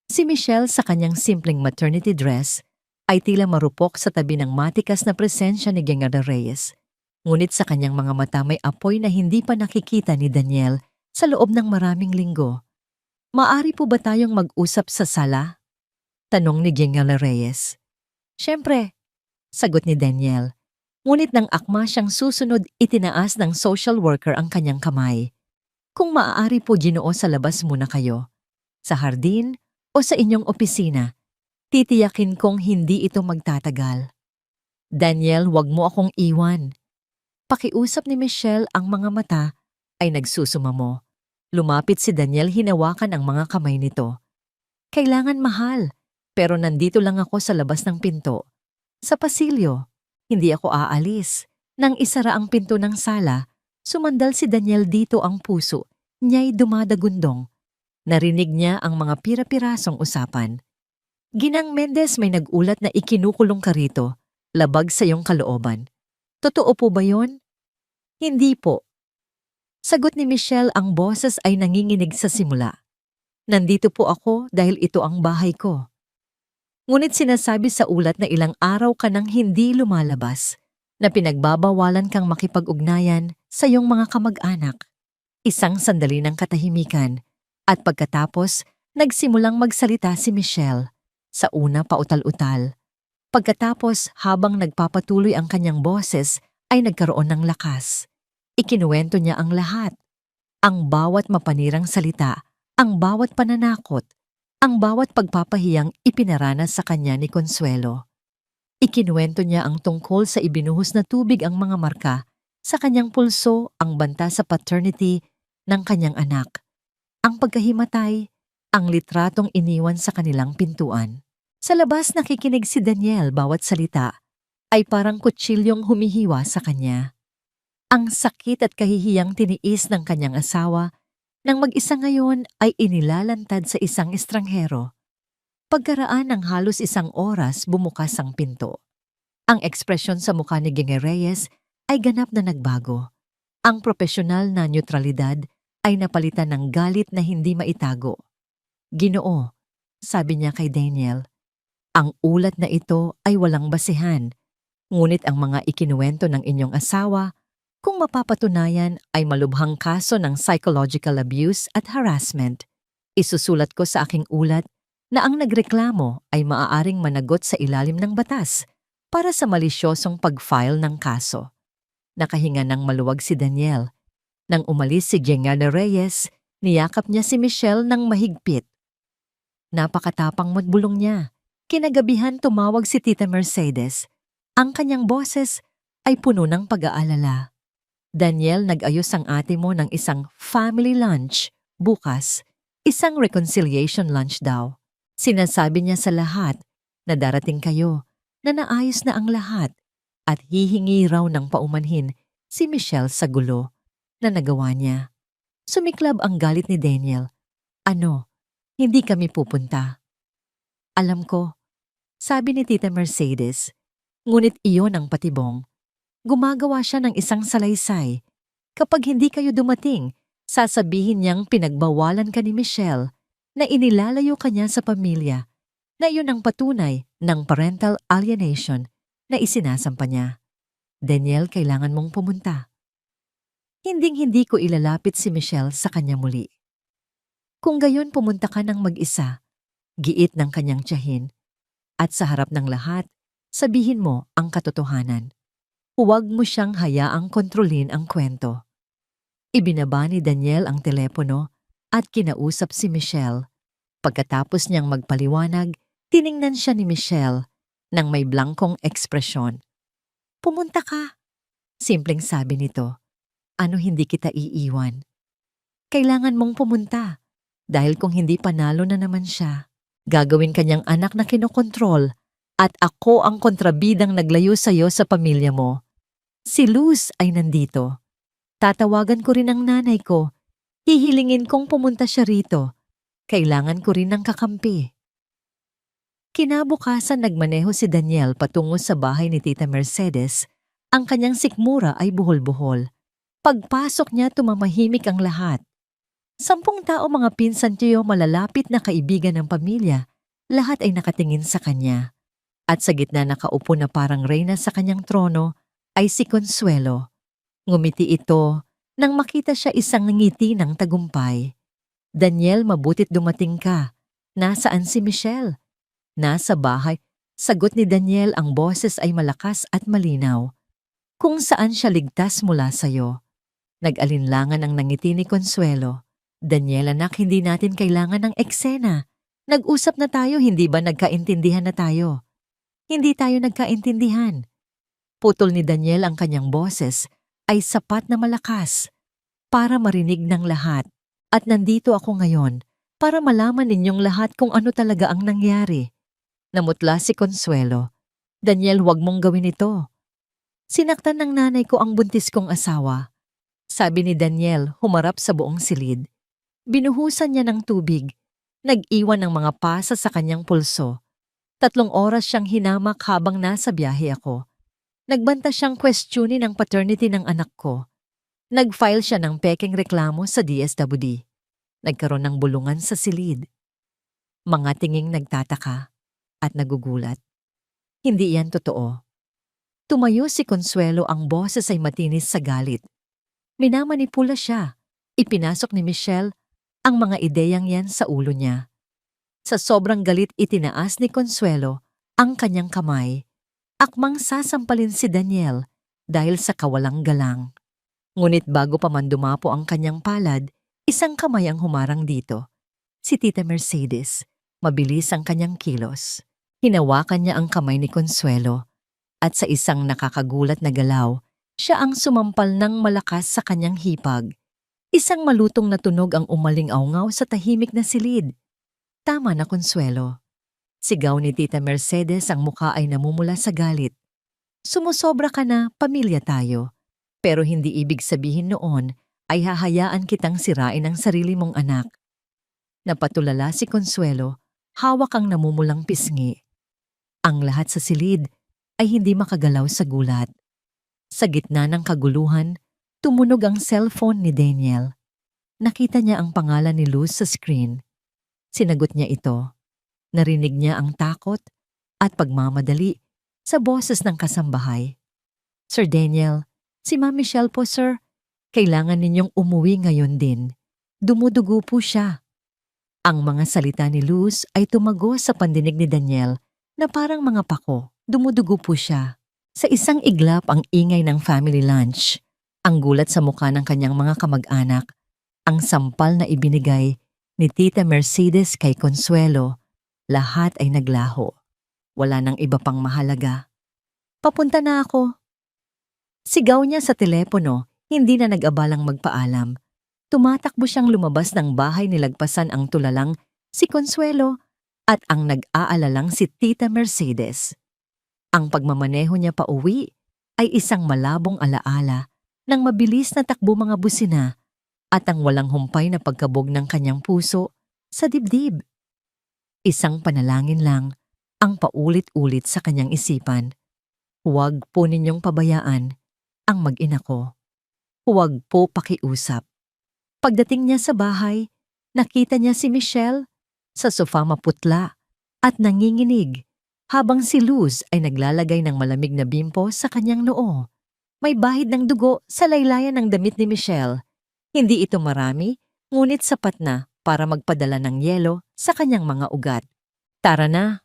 Si Michelle sa kanyang simpleng maternity dress ay tila marupok sa tabi ng matikas na presensya ni Gengan Reyes. Ngunit sa kanyang mga mata may apoy na hindi pa nakikita ni Daniel sa loob ng maraming linggo. Maari po ba tayong mag-usap sa sala? Tanong ni Gengan Reyes. Siyempre, sagot ni Daniel. Ngunit nang akma siyang susunod, itinaas ng social worker ang kanyang kamay. Kung maaari po, Ginoo, sa labas muna kayo. Sa hardin o sa inyong opisina. Titiyakin kong hindi ito magtatagal. Daniel, wag mo akong iwan. Pakiusap ni Michelle, ang mga mata ay nagsusumamo. Lumapit si Daniel, hinawakan ang mga kamay nito. Kailangan, mahal, pero nandito lang ako sa labas ng pinto. Sa pasilyo, hindi ako aalis. Nang isara ang pinto ng sala, sumandal si Daniel dito, ang puso niya'y dumadagundong. Narinig niya ang mga pira-pirasong usapan. Ginang Mendez, may nagulat na ikinukulong ka rito, labag sa iyong kalooban. Totoo po ba yon? Hindi po. Sagot ni Michelle, ang boses ay nanginginig sa simula. Nandito po ako dahil ito ang bahay ko. Ngunit sinasabi sa ulat na ilang araw ka nang hindi lumalabas, na pinagbabawalan kang makipag-ugnayan sa iyong mga kamag-anak. Isang sandali ng katahimikan, at pagkatapos, nagsimulang magsalita si Michelle. Sa una, pautal-utal. Pagkatapos, habang nagpapatuloy ang kanyang boses, ay nagkaroon ng lakas. Ikinuwento niya ang lahat. Ang bawat mapanirang salita, ang bawat pananakot, ang bawat pagpapahiyang ipinaranas sa kanya ni Consuelo. Ikinuwento niya ang tungkol sa ibinuhos na tubig, ang mga marka sa kanyang pulso, ang banta sa paternity ng kanyang anak, ang pagkahimatay, ang litratong iniwan sa kanilang pintuan. Sa labas, nakikinig si Daniel, bawat salita ay parang kutsilyong humihiwa sa kanya. Ang sakit at kahihiyang tiniis ng kanyang asawa nang mag-isa ngayon ay inilalantad sa isang estranghero. Pagkaraan ng halos 1 oras, bumukas ang pinto. Ang ekspresyon sa mukha ni Gengan Reyes ay ganap na nagbago. Ang propesyonal na neutralidad ay napalitan ng galit na hindi maitago. Ginoo, sabi niya kay Daniel, ang ulat na ito ay walang basehan, ngunit ang mga ikinuwento ng inyong asawa, kung mapapatunayan, ay malubhang kaso ng psychological abuse at harassment. Isusulat ko sa aking ulat na ang nagreklamo ay maaaring managot sa ilalim ng batas para sa malisyosong pag-file ng kaso. Nakahinga ng maluwag si Daniel. Nang umalis si Gengan Reyes, niyakap niya si Michelle ng mahigpit. Napakatapang mo't bulong niya. Kinagabihan tumawag si Tita Mercedes. Ang kanyang boses ay puno ng pag-aalala. Daniel, nag-ayos ang ate mo ng isang family lunch bukas. Isang reconciliation lunch daw. Sinasabi niya sa lahat na darating kayo, na naayos na ang lahat at hihingi raw ng paumanhin si Michelle sa gulo na nagawa niya. Sumiklab ang galit ni Daniel. Ano, hindi kami pupunta. Alam ko, sabi ni Tita Mercedes, ngunit iyon ang patibong. Gumagawa siya ng isang salaysay. Kapag hindi kayo dumating, sasabihin niyang pinagbawalan ka ni Michelle na inilalayo ka niya sa pamilya, na iyon ang patunay ng parental alienation na isinasampa niya. Daniel, kailangan mong pumunta. Hinding-hindi ko ilalapit si Michelle sa kanya muli. Kung gayon pumunta ka ng mag-isa, giit ng kanyang tiyahin, at sa harap ng lahat, sabihin mo ang katotohanan. Huwag mo siyang hayaang kontrolin ang kwento. Ibinaba ni Daniel ang telepono at kinausap si Michelle. Pagkatapos niyang magpaliwanag, tiningnan siya ni Michelle nang may blankong ekspresyon. Pumunta ka. Simpleng sabi nito. Ano, hindi kita iiwan? Kailangan mong pumunta dahil kung hindi panalo na naman siya. Gagawin kanyang anak na kinokontrol at ako ang kontrabidang naglayo sa'yo sa pamilya mo. Si Luz ay nandito. Tatawagan ko rin ang nanay ko. Hihilingin kong pumunta siya rito. Kailangan ko rin ng kakampi. Kinabukasan nagmaneho si Daniel patungo sa bahay ni Tita Mercedes. Ang kanyang sikmura ay buhol-buhol. Pagpasok niya, tumamahimik ang lahat. 10 tao, mga pinsan tiyo, malalapit na kaibigan ng pamilya, lahat ay nakatingin sa kanya. At sa gitna nakaupo na parang reyna sa kanyang trono ay si Consuelo. Ngumiti ito nang makita siya, isang ngiti ng tagumpay. Daniel, mabutit dumating ka. Nasaan si Michelle? Nasa bahay. Sagot ni Daniel, ang boses ay malakas at malinaw. Kung saan siya ligtas mula sa'yo. Nag-alinlangan ang nangiti ni Consuelo. Daniel, anak, hindi natin kailangan ng eksena. Nag-usap na tayo, hindi ba nagkaintindihan na tayo? Hindi tayo nagkaintindihan. Putol ni Daniel, ang kanyang boses ay sapat na malakas para marinig ng lahat. At nandito ako ngayon para malaman ninyong lahat kung ano talaga ang nangyari. Namutla si Consuelo. Daniel, huwag mong gawin ito. Sinaktan ng nanay ko ang buntis kong asawa. Sabi ni Daniel, humarap sa buong silid. Binuhusan niya ng tubig. Nag-iwan ng mga pasa sa kanyang pulso. 3 oras siyang hinamak habang nasa biyahe ako. Nagbanta siyang questionin ang paternity ng anak ko. Nag-file siya ng pekeng reklamo sa DSWD. Nagkaroon ng bulungan sa silid. Mga tinging nagtataka at nagugulat. Hindi yan totoo. Tumayo si Consuelo, ang boses ay matinis sa galit. Minamanipula siya. Ipinasok ni Michelle ang mga ideyang yan sa ulo niya. Sa sobrang galit, itinaas ni Consuelo ang kanyang kamay. Akmang sasampalin si Daniel dahil sa kawalang galang. Ngunit bago pa man dumapo ang kanyang palad, isang kamay ang humarang dito. Si Tita Mercedes. Mabilis ang kanyang kilos. Hinawakan niya ang kamay ni Consuelo at sa isang nakakagulat na galaw, siya ang sumampal ng malakas sa kanyang hipag. Isang malutong na tunog ang umaling-aungaw sa tahimik na silid. Tama na, Consuelo. Sigaw ni Tita Mercedes, ang mukha ay namumula sa galit. Sumusobra ka na, pamilya tayo. Pero hindi ibig sabihin noon ay hahayaan kitang sirain ang sarili mong anak. Napatulala si Consuelo, hawak ang namumulang pisngi. Ang lahat sa silid ay hindi makagalaw sa gulat. Sa gitna ng kaguluhan, tumunog ang cellphone ni Daniel. Nakita niya ang pangalan ni Luz sa screen. Sinagot niya ito. Narinig niya ang takot at pagmamadali sa boses ng kasambahay. Sir Daniel, si Ma'am Michelle po, sir. Kailangan ninyong umuwi ngayon din. Dumudugo po siya. Ang mga salita ni Luz ay tumago sa pandinig ni Daniel na parang mga pako. Dumudugo po siya. Sa isang iglap ang ingay ng family lunch. Ang gulat sa mukha ng kanyang mga kamag-anak. Ang sampal na ibinigay, Ni Tita Mercedes kay Consuelo, lahat ay naglaho. Wala nang iba pang mahalaga. Papunta na ako. Sigaw niya sa telepono, hindi na nag-abalang magpaalam. Tumatakbo siyang lumabas ng bahay nilagpasan ang tulalang si Consuelo at ang nag-aalalang si Tita Mercedes. Ang pagmamaneho niya pauwi ay isang malabong alaala ng mabilis na takbo mga busina at ang walang humpay na pagkabog ng kanyang puso sa dibdib. Isang panalangin lang ang paulit-ulit sa kanyang isipan. Huwag po ninyong pabayaan ang mag-ina ko. Huwag po pakiusap. Pagdating niya sa bahay, nakita niya si Michelle sa sofa maputla at nanginginig habang si Luz ay naglalagay ng malamig na bimpo sa kanyang noo. May bahid ng dugo sa laylayan ng damit ni Michelle. Hindi ito marami, ngunit sapat na para magpadala ng yelo sa kanyang mga ugat. Tara na,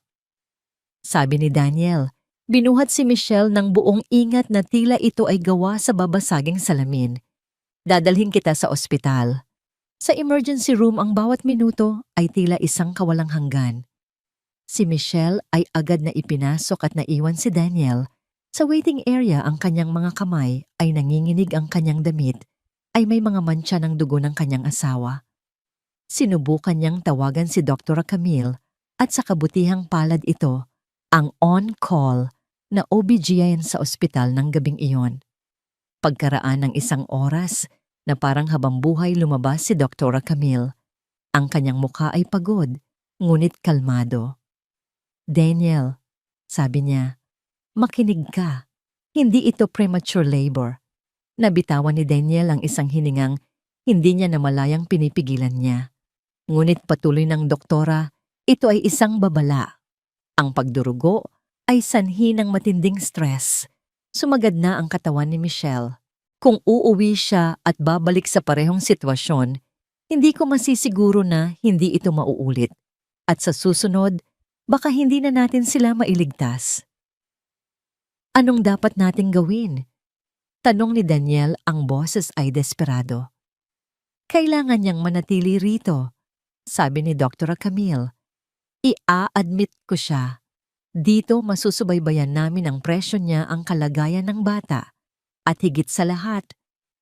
sabi ni Daniel. Binuhat si Michelle ng buong ingat na tila ito ay gawa sa babasaging salamin. Dadalhin kita sa ospital. Sa emergency room ang bawat minuto ay tila isang kawalang hanggan. Si Michelle ay agad na ipinasok at naiwan si Daniel. Sa waiting area ang kanyang mga kamay ay nanginginig ang kanyang damit ay may mga mantsa ng dugo ng kanyang asawa. Sinubukan niyang tawagan si Dr. Camille at sa kabutihang palad ito ang on-call na OBGYN sa ospital ng gabing iyon. Pagkaraan ng isang oras na parang habambuhay lumabas si Dr. Camille. Ang kanyang mukha ay pagod, ngunit kalmado. Daniel, sabi niya, makinig ka. Hindi ito premature labor. Nabitawan ni Daniel ang isang hiningang hindi niya namalayang pinipigilan niya. Ngunit patuloy ng doktora, ito ay isang babala. Ang pagdurugo ay sanhi ng matinding stress. Sumagad na ang katawan ni Michelle. Kung uuwi siya at babalik sa parehong sitwasyon, hindi ko masisiguro na hindi ito mauulit. At sa susunod, baka hindi na natin sila mailigtas. Anong dapat nating gawin? Tanong ni Daniel, ang boses ay desperado. Kailangan niyang manatili rito, sabi ni Dr. Camille. Ia-admit ko siya. Dito masusubaybayan namin ang presyo niya ang kalagayan ng bata. At higit sa lahat,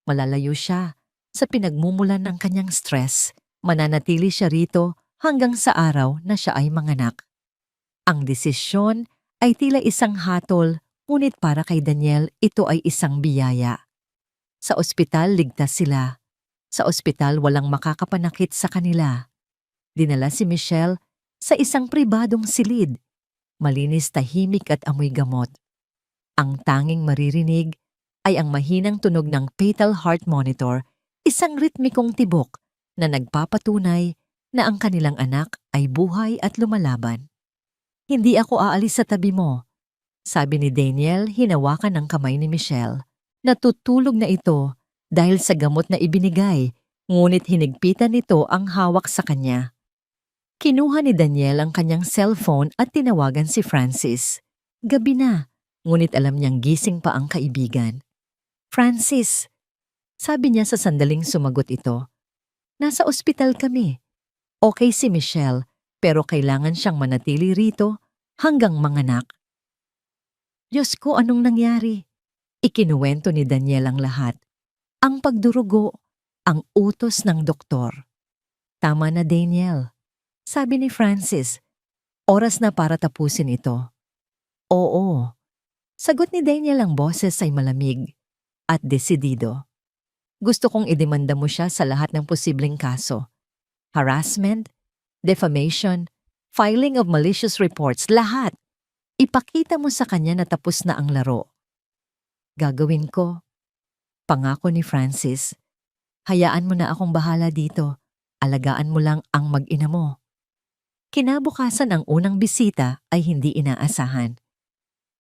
malalayo siya sa pinagmumulan ng kanyang stress. Mananatili siya rito hanggang sa araw na siya ay manganak. Ang desisyon ay tila isang hatol, ngunit para kay Daniel ito ay isang biyaya. Sa ospital ligtas sila. Sa ospital walang makakapanakit sa kanila. Dinala si Michelle sa isang pribadong silid. Malinis, tahimik at amoy gamot. Ang tanging maririnig ay ang mahinang tunog ng fetal heart monitor, isang ritmikong tibok na nagpapatunay na ang kanilang anak ay buhay at lumalaban. Hindi ako aalis sa tabi mo, sabi ni Daniel, hinawakan ang kamay ni Michelle. Natutulog na ito dahil sa gamot na ibinigay, ngunit hinigpitan nito ang hawak sa kanya. Kinuha ni Daniel ang kanyang cellphone at tinawagan si Francis. Gabi na, ngunit alam niyang gising pa ang kaibigan. Francis, sabi niya sa sandaling sumagot ito. Nasa ospital kami. Okay si Michelle, pero kailangan siyang manatili rito hanggang manganak. Diyos ko, anong nangyari? Ikinuwento ni Daniel ang lahat. Ang pagdurugo, ang utos ng doktor. Tama na, Daniel. Sabi ni Francis, oras na para tapusin ito. Oo. Sagot ni Daniel, ang boses ay malamig at desidido. Gusto kong idemanda mo siya sa lahat ng posibleng kaso. Harassment, defamation, filing of malicious reports, lahat. Ipakita mo sa kanya na tapos na ang laro. Gagawin ko. Pangako ni Francis. Hayaan mo na akong bahala dito. Alagaan mo lang ang mag-ina mo. Kinabukasan ang unang bisita ay hindi inaasahan.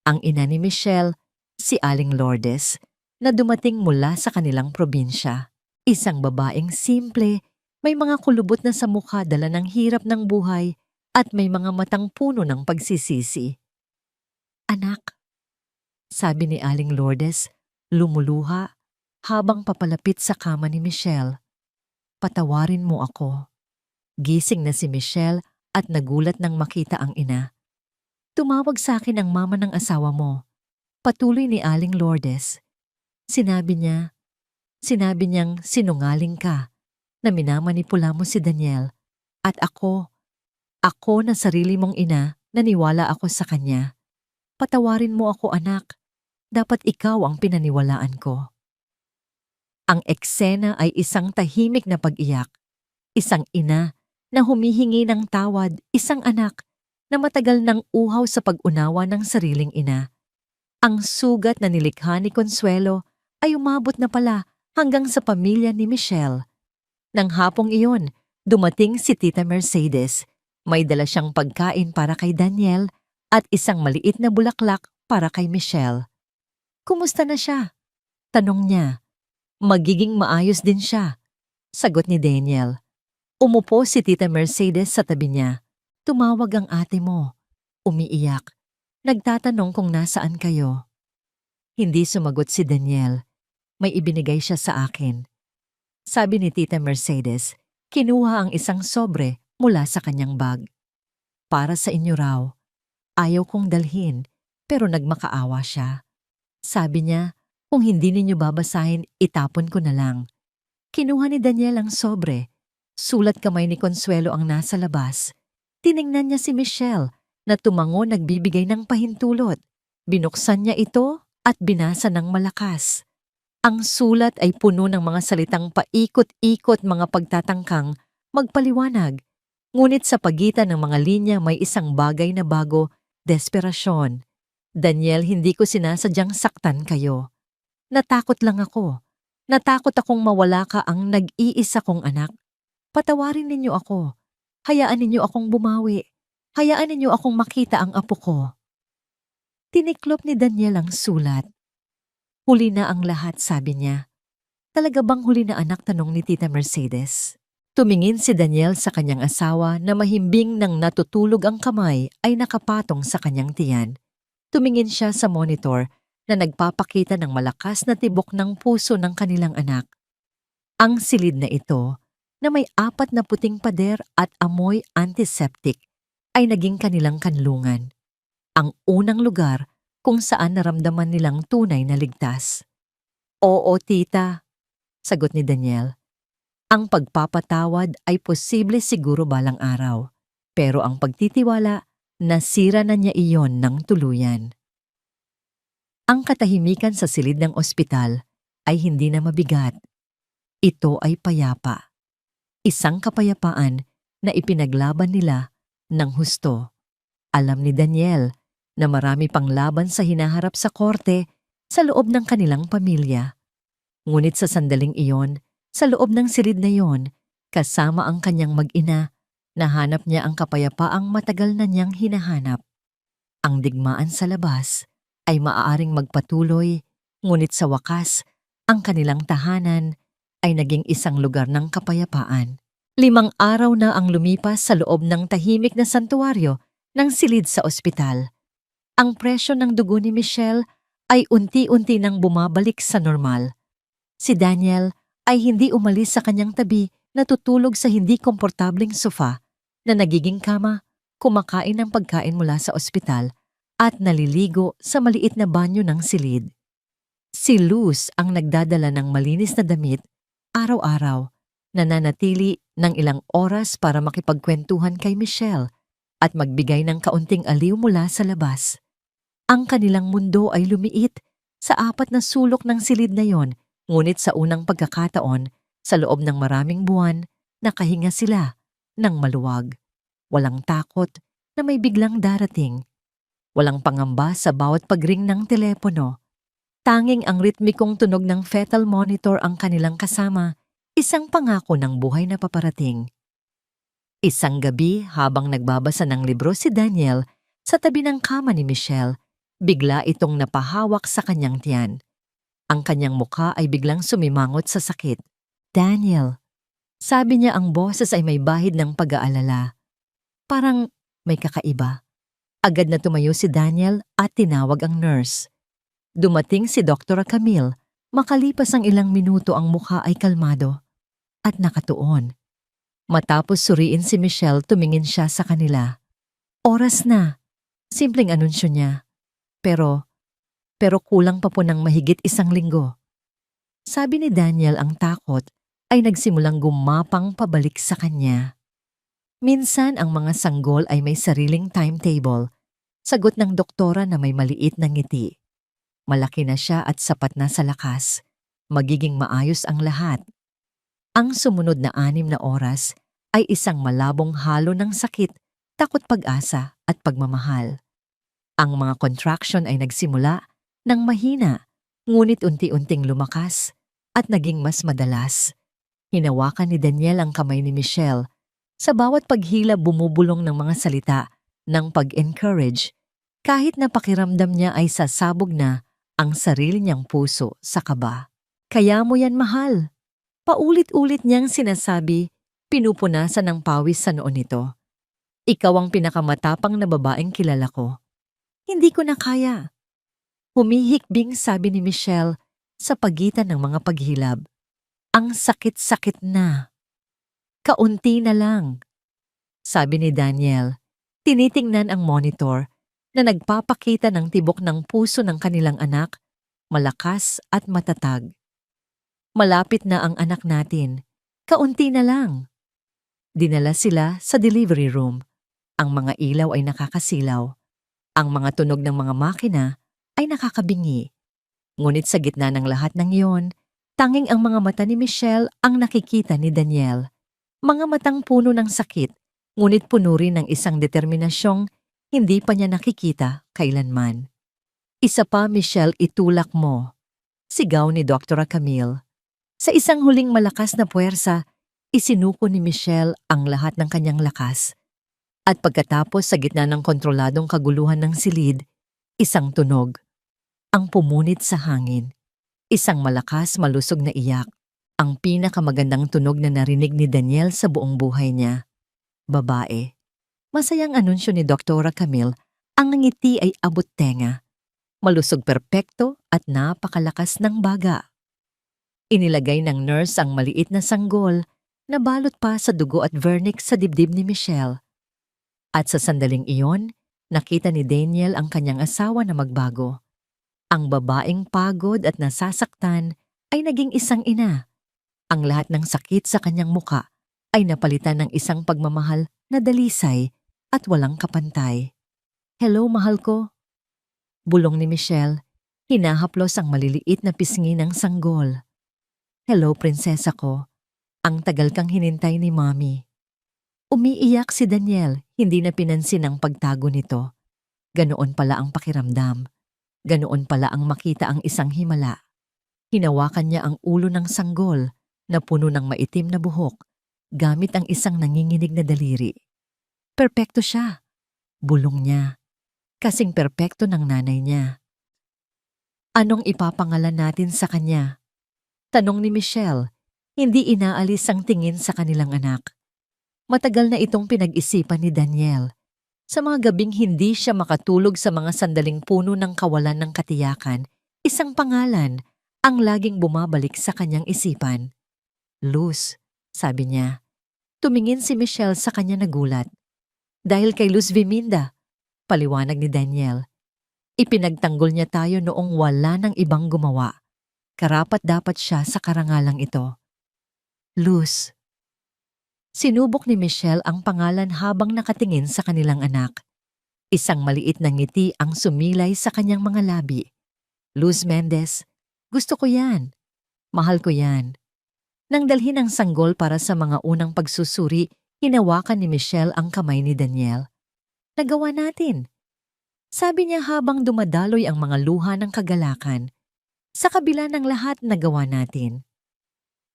Ang ina ni Michelle, si Aling Lourdes, na dumating mula sa kanilang probinsya. Isang babaeng simple, may mga kulubot na sa mukha dala ng hirap ng buhay at may mga matang puno ng pagsisisi. Anak, sabi ni Aling Lourdes, lumuluha habang papalapit sa kama ni Michelle. Patawarin mo ako. Gising na si Michelle at nagulat nang makita ang ina. Tumawag sa akin ang mama ng asawa mo. Patuloy ni Aling Lourdes. Sinabi niyang sinungaling ka, na minamanipula mo si Daniel. At ako na sarili mong ina, naniwala ako sa kanya. Patawarin mo ako, anak. Dapat ikaw ang pinaniwalaan ko. Ang eksena ay isang tahimik na pag-iyak. Isang ina na humihingi ng tawad, isang anak na matagal nang uhaw sa pag-unawa ng sariling ina. Ang sugat na nilikha ni Consuelo ay umabot na pala hanggang sa pamilya ni Michelle. Nang hapong iyon, dumating si Tita Mercedes. May dala siyang pagkain para kay Daniel at isang maliit na bulaklak para kay Michelle. Kumusta na siya? Tanong niya. Magiging maayos din siya, sagot ni Daniel. Umupo si Tita Mercedes sa tabi niya. Tumawag ang ate mo. Umiiyak. Nagtatanong kung nasaan kayo. Hindi sumagot si Daniel. May ibinigay siya sa akin. Sabi ni Tita Mercedes, kinuha ang isang sobre mula sa kanyang bag. Para sa inyo raw. Ayaw kong dalhin, pero nagmakaawa siya. Sabi niya, kung hindi ninyo babasahin, itapon ko na lang. Kinuha ni Daniel ang sobre. Sulat kamay ni Consuelo ang nasa labas. Tiningnan niya si Michelle na tumango nagbibigay ng pahintulot. Binuksan niya ito at binasa ng malakas. Ang sulat ay puno ng mga salitang paikot-ikot, mga pagtatangkang magpaliwanag. Ngunit sa pagitan ng mga linya may isang bagay na bago, desperasyon. Daniel, hindi ko sinasadyang saktan kayo. Natakot lang ako. Natakot akong mawala ka ang nag-iisa kong anak. Patawarin ninyo ako. Hayaan ninyo akong bumawi. Hayaan ninyo akong makita ang apo ko. Tiniklop ni Daniel ang sulat. Huli na ang lahat, sabi niya. Talaga bang huli na anak, tanong ni Tita Mercedes. Tumingin si Daniel sa kanyang asawa na mahimbing nang natutulog ang kamay ay nakapatong sa kanyang tiyan. Tumingin siya sa monitor na nagpapakita ng malakas na tibok ng puso ng kanilang anak. Ang silid na ito, na may 4 na puting pader at amoy antiseptic, ay naging kanilang kanlungan. Ang unang lugar kung saan naramdaman nilang tunay na ligtas. Oo, tita, sagot ni Daniel. Ang pagpapatawad ay posible siguro balang araw, pero ang pagtitiwala, nasira na niya iyon ng tuluyan. Ang katahimikan sa silid ng ospital ay hindi na mabigat. Ito ay payapa. Isang kapayapaan na ipinaglaban nila ng husto. Alam ni Daniel na marami pang laban sa hinaharap sa korte sa loob ng kanilang pamilya. Ngunit sa sandaling iyon, sa loob ng silid na iyon, kasama ang kanyang mag-ina, nahanap niya ang kapayapaang matagal na niyang hinahanap. Ang digmaan sa labas ay maaaring magpatuloy, ngunit sa wakas, ang kanilang tahanan ay naging isang lugar ng kapayapaan. 5 araw na ang lumipas sa loob ng tahimik na santuwaryo ng silid sa ospital. Ang presyo ng dugo ni Michelle ay unti-unti nang bumabalik sa normal. Si Daniel ay hindi umalis sa kanyang tabi, natutulog sa hindi komportableng sofa na nagiging kama, kumakain ng pagkain mula sa ospital at naliligo sa maliit na banyo ng silid. Si Luz ang nagdadala ng malinis na damit araw-araw, nananatili ng ilang oras para makipagkwentuhan kay Michelle at magbigay ng kaunting aliw mula sa labas. Ang kanilang mundo ay lumiit sa 4 na sulok ng silid na yon, ngunit sa unang pagkakataon, sa loob ng maraming buwan, nakahinga sila ng maluwag. Walang takot na may biglang darating. Walang pangamba sa bawat pagring ng telepono. Tanging ang ritmikong tunog ng fetal monitor ang kanilang kasama, isang pangako ng buhay na paparating. Isang gabi habang nagbabasa ng libro si Daniel sa tabi ng kama ni Michelle, bigla itong napahawak sa kanyang tiyan. Ang kanyang mukha ay biglang sumimangot sa sakit. Daniel, sabi niya, ang boses ay may bahid ng pag-aalala. Parang may kakaiba. Agad na tumayo si Daniel at tinawag ang nurse. Dumating si Dr. Camille. Makalipas ang ilang minuto ang mukha ay kalmado at nakatuon. Matapos suriin si Michelle, tumingin siya sa kanila. Oras na. Simpleng anunsyo niya. Pero kulang pa po ng mahigit 1 linggo. Sabi ni Daniel, ang takot ay nagsimulang gumapang pabalik sa kanya. Minsan ang mga sanggol ay may sariling timetable. Sagot ng doktora na may maliit na ngiti. Malaki na siya at sapat na sa lakas. Magiging maayos ang lahat. Ang sumunod na 6 na oras ay isang malabong halo ng sakit, takot, pag-asa at pagmamahal. Ang mga contraction ay nagsimula ng mahina, ngunit unti-unting lumakas at naging mas madalas. Hinawakan ni Daniel ang kamay ni Michelle. Sa bawat paghila bumubulong ng mga salita ng pag-encourage, kahit na pakiramdam niya ay sasabog na ang sarili niyang puso sa kaba. Kaya mo yan, mahal. Paulit-ulit niyang sinasabi, pinupunasan ng pawis sa noon nito. Ikaw ang pinakamatapang na babaeng kilala ko. Hindi ko na kaya. Humihikbing sabi ni Michelle sa pagitan ng mga paghilab. Ang sakit-sakit na. Kaunti na lang. Sabi ni Daniel, tinitingnan ang monitor na nagpapakita ng tibok ng puso ng kanilang anak, malakas at matatag. Malapit na ang anak natin. Kaunti na lang. Dinala sila sa delivery room. Ang mga ilaw ay nakakasilaw. Ang mga tunog ng mga makina ay nakakabingi. Ngunit sa gitna ng lahat ng iyon, tanging ang mga mata ni Michelle ang nakikita ni Daniel. Mga matang puno ng sakit, ngunit puno rin ng isang determinasyong hindi pa niya nakikita kailanman. Isa pa, Michelle, itulak mo. Sigaw ni Dr. Camille. Sa isang huling malakas na puwersa, isinuko ni Michelle ang lahat ng kanyang lakas. At pagkatapos, sa gitna ng kontroladong kaguluhan ng silid, isang tunog. Ang pumunit sa hangin. Isang malakas, malusog na iyak. Ang pinakamagandang tunog na narinig ni Daniel sa buong buhay niya. Babae. Masayang anunsyo ni Dr. Camille, ang ngiti ay abot tenga. Malusog, perpekto at napakalakas ng baga. Inilagay ng nurse ang maliit na sanggol na balot pa sa dugo at vernix sa dibdib ni Michelle. At sa sandaling iyon, nakita ni Daniel ang kanyang asawa na magbago. Ang babaeng pagod at nasasaktan ay naging isang ina. Ang lahat ng sakit sa kanyang muka ay napalitan ng isang pagmamahal na dalisay at walang kapantay. Hello, mahal ko. Bulong ni Michelle, hinahaplos ang maliliit na pisngi ng sanggol. Hello, prinsesa ko. Ang tagal kang hinintay ni Mommy. Umiiyak si Daniel, hindi na pinansin ang pagtago nito. Ganoon pala ang pakiramdam. Ganoon pala ang makita ang isang himala. Hinawakan niya ang ulo ng sanggol na puno ng maitim na buhok gamit ang isang nanginginig na daliri. Perpekto siya. Bulong niya. Kasing perpekto ng nanay niya. Anong ipapangalan natin sa kanya? Tanong ni Michelle, hindi inaalis ang tingin sa kanilang anak. Matagal na itong pinag-isipan ni Daniel. Sa mga gabing hindi siya makatulog sa mga sandaling puno ng kawalan ng katiyakan, isang pangalan ang laging bumabalik sa kanyang isipan. Luz, sabi niya. Tumingin si Michelle sa kanya, nagulat. Dahil kay Luz Viminda, paliwanag ni Daniel. Ipinagtanggol niya tayo noong wala nang ibang gumawa. Karapat-dapat siya sa karangalang ito. Luz. Sinubok ni Michelle ang pangalan habang nakatingin sa kanilang anak. Isang maliit na ngiti ang sumilay sa kanyang mga labi. Luz Mendez, gusto ko yan. Mahal ko yan. Nang dalhin ang sanggol para sa mga unang pagsusuri, hinawakan ni Michelle ang kamay ni Daniel. Nagawa natin. Sabi niya habang dumadaloy ang mga luha ng kagalakan. Sa kabila ng lahat, nagawa natin.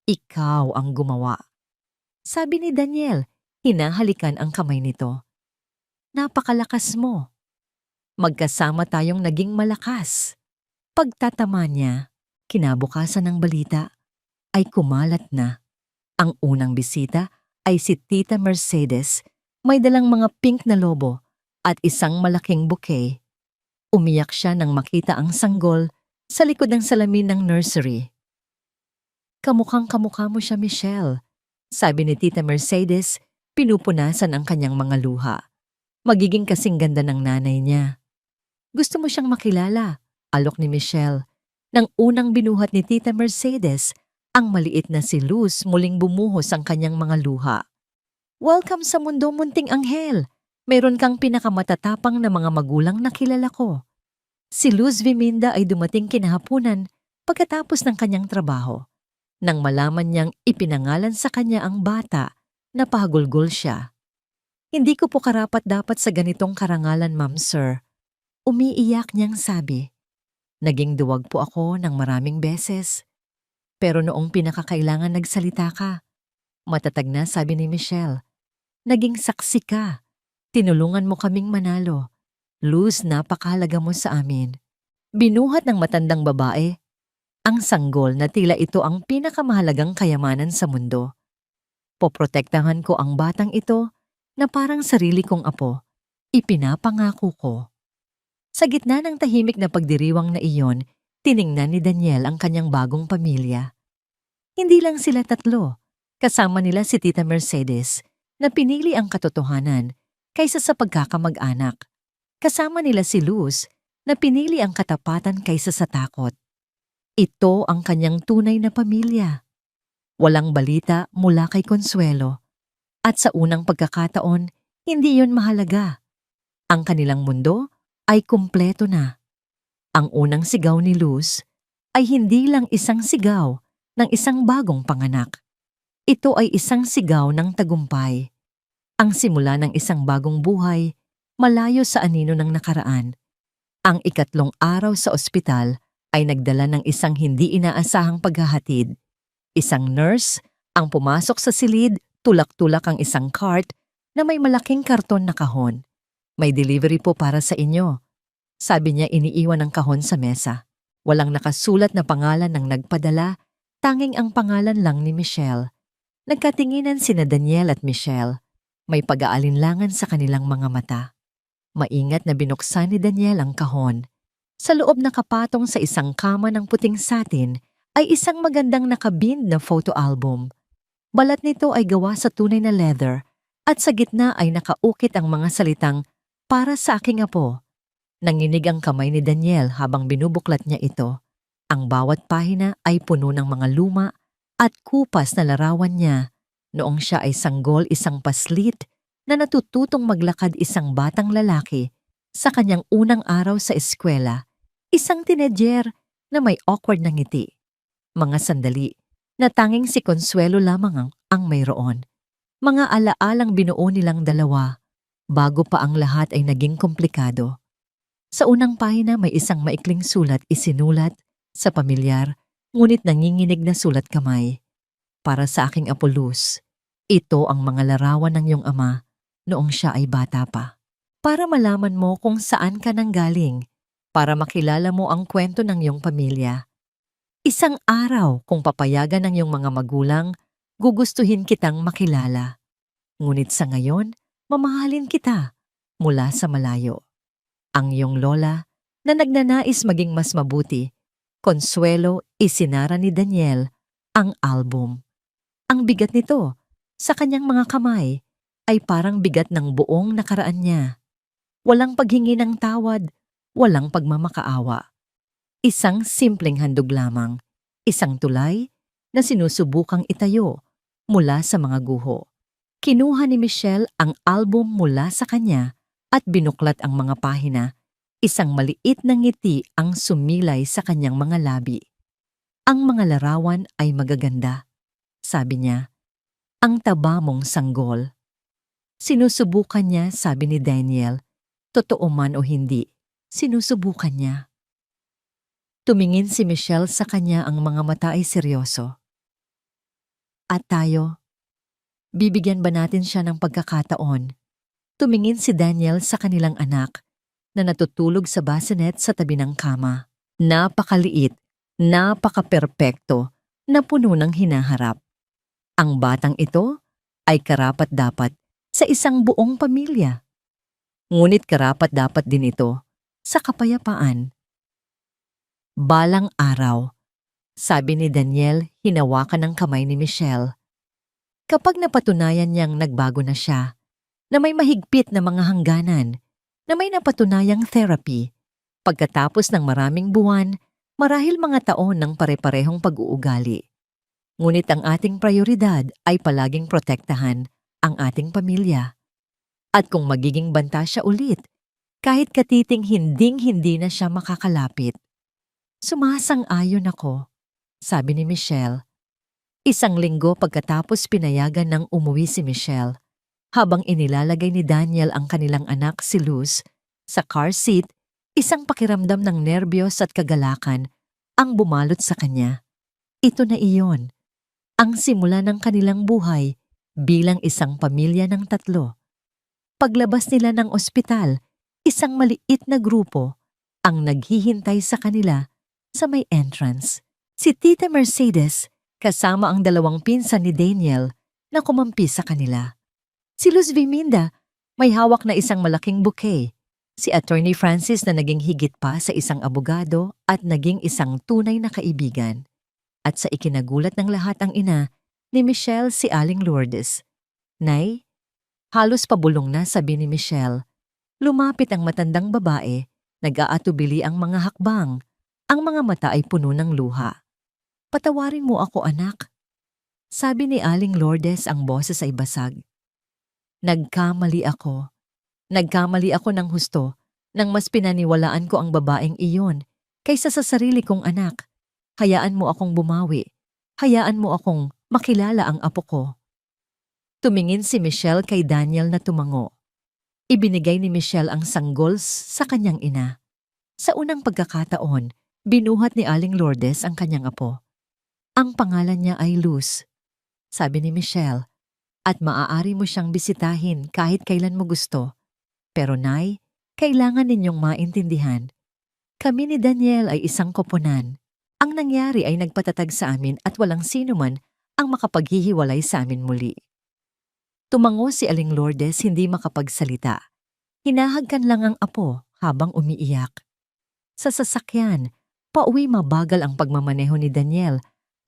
Ikaw ang gumawa. Sabi ni Daniel, hinahalikan ang kamay nito. Napakalakas mo. Magkasama tayong naging malakas. Pagtatama niya, kinabukasan ng balita, ay kumalat na. Ang unang bisita ay si Tita Mercedes, may dalang mga pink na lobo at isang malaking bouquet. Umiyak siya nang makita ang sanggol sa likod ng salamin ng nursery. Kamukhang kamukha mo siya, Michelle. Sabi ni Tita Mercedes, pinupunasan ang kanyang mga luha. Magiging kasing ganda ng nanay niya. Gusto mo siyang makilala, alok ni Michelle. Nang unang binuhat ni Tita Mercedes, ang maliit na si Luz muling bumuhos ang kanyang mga luha. Welcome sa mundo, munting anghel. Mayroon kang pinakamatatapang na mga magulang na kilala ko. Si Luz Viminda ay dumating kinahapunan pagkatapos ng kanyang trabaho. Nang malaman niyang ipinangalan sa kanya ang bata, napahagulgol siya. Hindi ko po karapat-dapat sa ganitong karangalan, ma'am sir. Umiiyak niyang sabi. Naging duwag po ako ng maraming beses. Pero noong pinakakailangan nagsalita ka. Matatag na sabi ni Michelle. Naging saksi ka. Tinulungan mo kaming manalo. Luz, napakahalaga mo sa amin. Binuhat ng matandang babae ang sanggol na tila ito ang pinakamahalagang kayamanan sa mundo. Poprotektahan ko ang batang ito na parang sarili kong apo. Ipinapangako ko. Sa gitna ng tahimik na pagdiriwang na iyon, tiningnan ni Daniel ang kanyang bagong pamilya. Hindi lang sila tatlo. Kasama nila si Tita Mercedes na pinili ang katotohanan kaysa sa pagkakamag-anak. Kasama nila si Luz na pinili ang katapatan kaysa sa takot. Ito ang kanyang tunay na pamilya. Walang balita mula kay Consuelo. At sa unang pagkakataon, hindi yon mahalaga. Ang kanilang mundo ay kumpleto na. Ang unang sigaw ni Luz ay hindi lang isang sigaw ng isang bagong panganak. Ito ay isang sigaw ng tagumpay. Ang simula ng isang bagong buhay, malayo sa anino ng nakaraan. Ang ikatlong araw sa ospital ay nagdala ng isang hindi inaasahang paghahatid. Isang nurse ang pumasok sa silid, tulak-tulak ang isang cart na may malaking karton na kahon. May delivery po para sa inyo. Sabi niya, iniiwan ang kahon sa mesa. Walang nakasulat na pangalan ng nagpadala, tanging ang pangalan lang ni Michelle. Nagkatinginan sina Daniel at Michelle. May pag-aalinlangan sa kanilang mga mata. Maingat na binuksan ni Daniel ang kahon. Sa loob nakapatong sa isang kama ng puting satin ay isang magandang nakabind na photo album. Balat nito ay gawa sa tunay na leather at sa gitna ay nakaukit ang mga salitang, "Para sa aking apo." Nanginig ang kamay ni Daniel habang binubuklat niya ito. Ang bawat pahina ay puno ng mga luma at kupas na larawan niya. Noong siya ay sanggol, isang paslit na natututong maglakad, isang batang lalaki sa kanyang unang araw sa eskwela, isang tinedyer na may awkward na ngiti. Mga sandali na tanging si Consuelo lamang ang mayroon. Mga alaalang binuo nilang dalawa bago pa ang lahat ay naging komplikado. Sa unang pahina may isang maikling sulat isinulat sa pamilyar ngunit nanginginig na sulat kamay. Para sa aking apo Luz, ito ang mga larawan ng iyong ama noong siya ay bata pa. Para malaman mo kung saan ka nanggaling, para makilala mo ang kwento ng iyong pamilya. Isang araw kung papayagan ng iyong mga magulang, gugustuhin kitang makilala. Ngunit sa ngayon, mamahalin kita mula sa malayo. Ang iyong lola na nagnanais maging mas mabuti, Consuelo, isinara ni Daniel ang album. Ang bigat nito sa kanyang mga kamay ay parang bigat ng buong nakaraan niya. Walang paghingi ng tawad, walang pagmamakaawa. Isang simpleng handog lamang, isang tulay na sinusubukang itayo mula sa mga guho. Kinuha ni Michelle ang album mula sa kanya at binuklat ang mga pahina. Isang maliit na ngiti ang sumilay sa kanyang mga labi. Ang mga larawan ay magaganda, sabi niya. Ang taba mong sanggol. Sinusubukan niya, sabi ni Daniel. Totoo man o hindi, sinusubukan niya. Tumingin si Michelle sa kanya, ang mga mata ay seryoso. At tayo, bibigyan ba natin siya ng pagkakataon? Tumingin si Daniel sa kanilang anak na natutulog sa bassinet sa tabi ng kama. Napakaliit, napaka-perpekto na puno ng hinaharap. Ang batang ito ay karapat-dapat sa isang buong pamilya. Ngunit karapat-dapat din ito sa kapayapaan. Balang araw, sabi ni Daniel, hinawakan ng kamay ni Michelle. Kapag napatunayan niyang nagbago na siya, na may mahigpit na mga hangganan, na may napatunayang therapy, pagkatapos ng maraming buwan, marahil mga taon ng pare-parehong pag-uugali. Ngunit ang ating prioridad ay palaging protektahan ang ating pamilya. At kung magiging banta siya ulit, kahit katiting hinding-hindi na siya makakalapit. Sumasang-ayon ako, sabi ni Michelle. Isang linggo pagkatapos pinayagan ng umuwi si Michelle, habang inilalagay ni Daniel ang kanilang anak si Luz sa car seat, isang pakiramdam ng nerbiyos at kagalakan ang bumalot sa kanya. Ito na iyon, ang simula ng kanilang buhay bilang isang pamilya ng 3. Paglabas nila ng ospital, isang maliit na grupo ang naghihintay sa kanila sa may entrance. Si Tita Mercedes kasama ang 2 pinsan ni Daniel na kumampi sa kanila. Si Luz Viminda may hawak na isang malaking bouquet. Si Attorney Francis na naging higit pa sa isang abogado at naging isang tunay na kaibigan. At sa ikinagulat ng lahat ang ina ni Michelle, si Aling Lourdes. Nay, halos pabulong na, sabi ni Michelle. Lumapit ang matandang babae, nag-aatubili ang mga hakbang. Ang mga mata ay puno ng luha. Patawarin mo ako, anak. Sabi ni Aling Lourdes, ang boses ay basag. Nagkamali ako. Nagkamali ako ng husto nang mas pinaniwalaan ko ang babaeng iyon kaysa sa sarili kong anak. Hayaan mo akong bumawi. Hayaan mo akong makilala ang apo ko. Tumingin si Michelle kay Daniel na tumango. Ibinigay ni Michelle ang sanggol sa kanyang ina. Sa unang pagkakataon, binuhat ni Aling Lourdes ang kanyang apo. Ang pangalan niya ay Luz, sabi ni Michelle, at maaari mo siyang bisitahin kahit kailan mo gusto. Pero Nay, kailangan ninyong maintindihan. Kami ni Daniel ay isang koponan. Ang nangyari ay nagpatatag sa amin at walang sino man ang makapaghihiwalay sa amin muli. Tumango si Aling Lourdes, hindi makapagsalita. Hinahagkan lang ang apo habang umiiyak. Sa sasakyan, pauwi mabagal ang pagmamaneho ni Daniel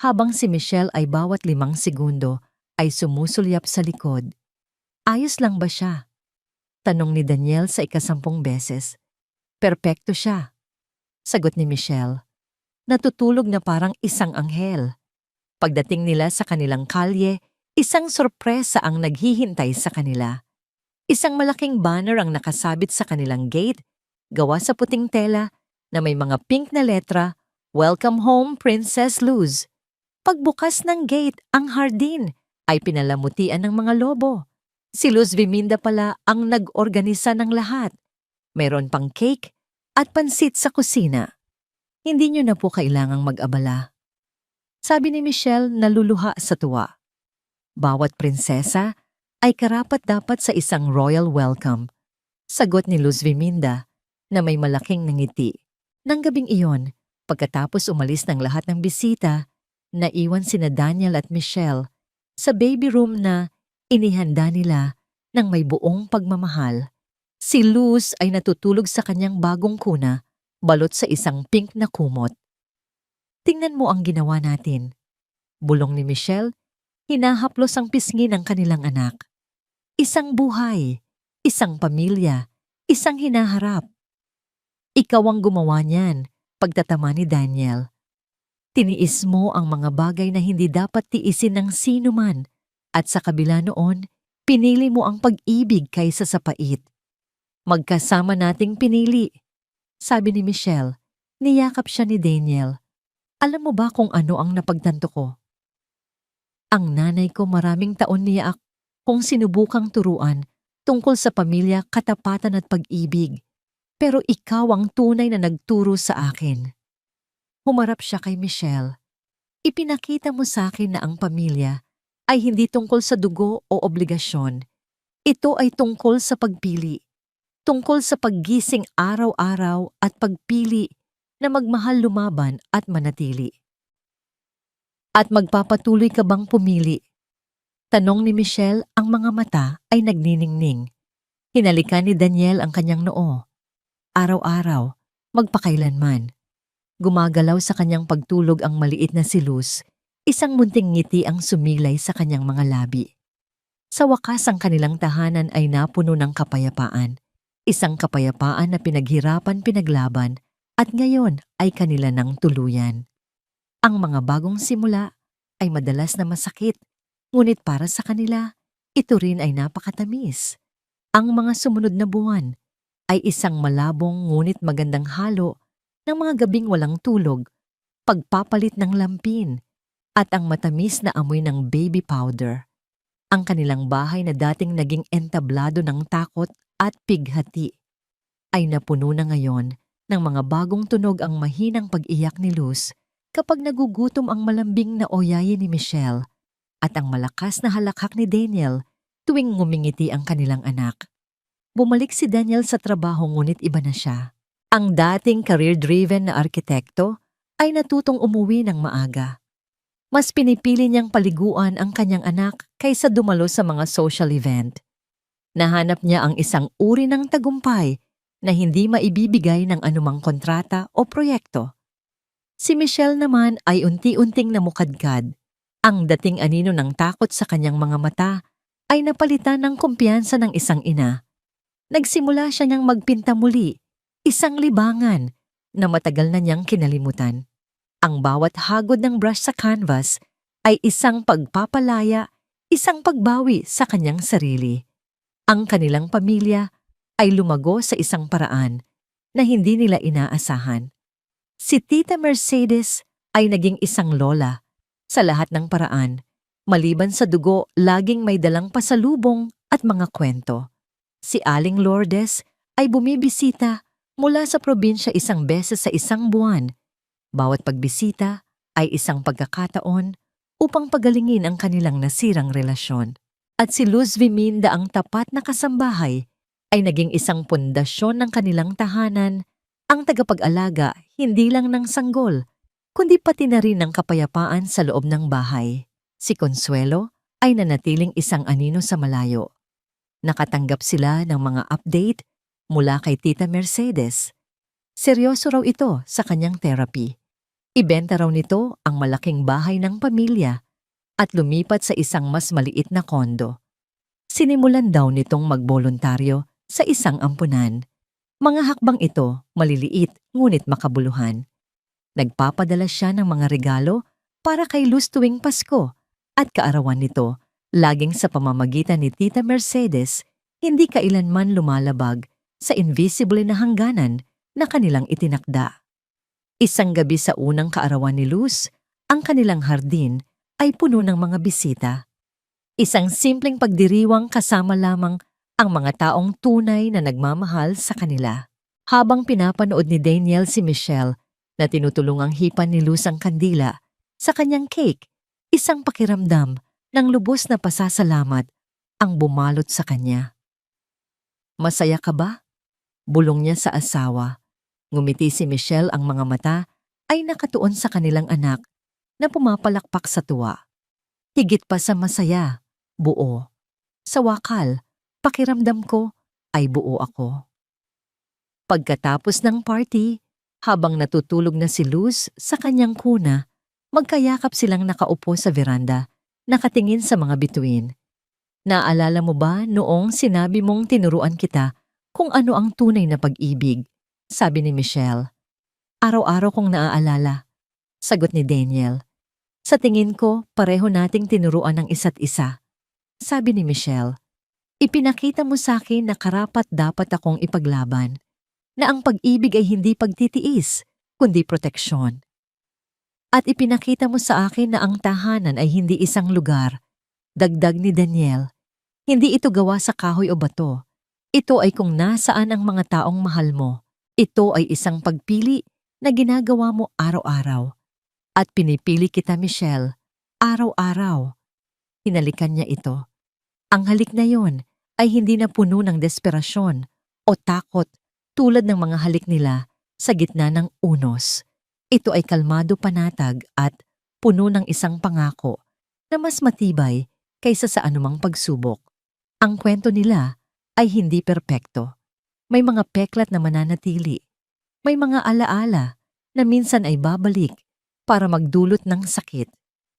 habang si Michelle ay bawat 5 segundo ay sumusulyap sa likod. Ayos lang ba siya? Tanong ni Daniel sa 10 beses. Perpekto siya. Sagot ni Michelle. Natutulog na parang isang anghel. Pagdating nila sa kanilang kalye, isang sorpresa ang naghihintay sa kanila. Isang malaking banner ang nakasabit sa kanilang gate, gawa sa puting tela na may mga pink na letra, Welcome Home, Princess Luz. Pagbukas ng gate, ang hardin ay pinalamutian ng mga lobo. Si Luz Viminda pala ang nag-organisa ng lahat. Mayroon pang cake at pansit sa kusina. Hindi niyo na po kailangang mag-abala. Sabi ni Michelle, naluluha sa tuwa. Bawat prinsesa ay karapat-dapat sa isang royal welcome. Sagot ni Luz Viminda na may malaking ngiti. Nang gabing iyon, pagkatapos umalis ng lahat ng bisita, naiwan sina Daniel at Michelle sa baby room na inihanda nila ng may buong pagmamahal. Si Luz ay natutulog sa kanyang bagong kuna, balot sa isang pink na kumot. Tingnan mo ang ginawa natin. Bulong ni Michelle, hinahaplos ang pisngi ng kanilang anak. Isang buhay, isang pamilya, isang hinaharap. Ikaw ang gumawa niyan, pagtatama ni Daniel. Tiniis mo ang mga bagay na hindi dapat tiisin ng sino man at sa kabila noon, pinili mo ang pag-ibig kaysa sa pait. Magkasama nating pinili. Sabi ni Michelle, niyakap siya ni Daniel. Alam mo ba kung ano ang napagtanto ko? Ang nanay ko maraming taon niya kung sinubukang turuan tungkol sa pamilya, katapatan at pag-ibig. Pero ikaw ang tunay na nagturo sa akin. Humarap siya kay Michelle. Ipinakita mo sa akin na ang pamilya ay hindi tungkol sa dugo o obligasyon. Ito ay tungkol sa pagpili. Tungkol sa paggising araw-araw at pagpili na magmahal, lumaban at manatili. At magpapatuloy ka bang pumili? Tanong ni Michelle, ang mga mata ay nagniningning. Hinalikan ni Daniel ang kanyang noo. Araw-araw, magpakailanman. Gumagalaw sa kanyang pagtulog ang maliit na si Luz, Isang munting ngiti ang sumilay sa kanyang mga labi. Sa wakas ang kanilang tahanan ay napuno ng kapayapaan. Isang kapayapaan na pinaghirapan pinaglaban at ngayon ay kanila ng tuluyan. Ang mga bagong simula ay madalas na masakit, ngunit para sa kanila, ito rin ay napakatamis. Ang mga sumunod na buwan ay isang malabong ngunit magandang halo ng mga gabing walang tulog, pagpapalit ng lampin, at ang matamis na amoy ng baby powder. Ang kanilang bahay na dating naging entablado ng takot at pighati ay napuno na ngayon ng mga bagong tunog ang mahinang pag-iyak ni Luz kapag nagugutom ang malambing na oyaye ni Michelle at ang malakas na halakhak ni Daniel tuwing ngumingiti ang kanilang anak. Bumalik si Daniel sa trabaho ngunit iba na siya. Ang dating career-driven na arkitekto ay natutong umuwi ng maaga. Mas pinipili niyang paliguan ang kanyang anak kaysa dumalo sa mga social event. Nahanap niya ang isang uri ng tagumpay na hindi maibibigay ng anumang kontrata o proyekto. Si Michelle naman ay unti-unting namukadkad. Ang dating anino ng takot sa kanyang mga mata ay napalitan ng kumpiyansa ng isang ina. Nagsimula siya niyang magpinta muli, isang libangan na matagal na niyang kinalimutan. Ang bawat hagod ng brush sa canvas ay isang pagpapalaya, isang pagbawi sa kanyang sarili. Ang kanilang pamilya ay lumago sa isang paraan na hindi nila inaasahan. Si Tita Mercedes ay naging isang lola sa lahat ng paraan. Maliban sa dugo, laging may dalang pasalubong at mga kwento. Si Aling Lourdes ay bumibisita mula sa probinsya isang beses sa isang buwan. Bawat pagbisita ay isang pagkakataon upang pagalingin ang kanilang nasirang relasyon. At si Luz Viminda, ang tapat na kasambahay, ay naging isang pundasyon ng kanilang tahanan, ang tagapag-alaga hindi lang ng sanggol, kundi pati na rin ng kapayapaan sa loob ng bahay. Si Consuelo ay nanatiling isang anino sa malayo. Nakatanggap sila ng mga update mula kay Tita Mercedes. Seryoso raw ito sa kanyang therapy. Ibenta raw nito ang malaking bahay ng pamilya at lumipat sa isang mas maliit na kondo. Sinimulan daw nitong magboluntaryo sa isang ampunan. Mga hakbang ito maliliit ngunit makabuluhan. Nagpapadala siya ng mga regalo para kay Luz tuwing Pasko at kaarawan nito, laging sa pamamagitan ni Tita Mercedes, hindi kailanman lumalabag sa invisible na hangganan na kanilang itinakda. Isang gabi sa unang kaarawan ni Luz, ang kanilang hardin ay puno ng mga bisita. Isang simpleng pagdiriwang kasama lamang ang mga taong tunay na nagmamahal sa kanila. Habang pinapanood ni Daniel si Michelle na tinutulungang hipan ni Luz ang kandila sa kanyang cake, isang pakiramdam ng lubos na pasasalamat ang bumalot sa kanya. "Masaya ka ba?" Bulong niya sa asawa. Ngumiti si Michelle, ang mga mata ay nakatuon sa kanilang anak na pumapalakpak sa tuwa. Higit pa sa masaya, buo. Sa wakal, pakiramdam ko ay buo ako. Pagkatapos ng party, habang natutulog na si Luz sa kanyang kuna, magkayakap silang nakaupo sa veranda, nakatingin sa mga bituin. "Naalala mo ba noong sinabi mong tinuruan kita kung ano ang tunay na pag-ibig?" Sabi ni Michelle. "Araw-araw kong naaalala," sagot ni Daniel. "Sa tingin ko, pareho nating tinuruan ng isa't isa." Sabi ni Michelle. "Ipinakita mo sa akin na karapat dapat akong ipaglaban, na ang pag-ibig ay hindi pagtitiis, kundi proteksyon. At ipinakita mo sa akin na ang tahanan ay hindi isang lugar." Dagdag ni Daniel. "Hindi ito gawa sa kahoy o bato. Ito ay kung nasaan ang mga taong mahal mo. Ito ay isang pagpili na ginagawa mo araw-araw. At pinipili kita, Michelle, araw-araw." Hinalikan niya ito. Ang halik na yon ay hindi na puno ng desperasyon o takot tulad ng mga halik nila sa gitna ng unos. Ito ay kalmado, panatag at puno ng isang pangako na mas matibay kaysa sa anumang pagsubok. Ang kwento nila ay hindi perpekto. May mga peklat na mananatili. May mga alaala na minsan ay babalik para magdulot ng sakit.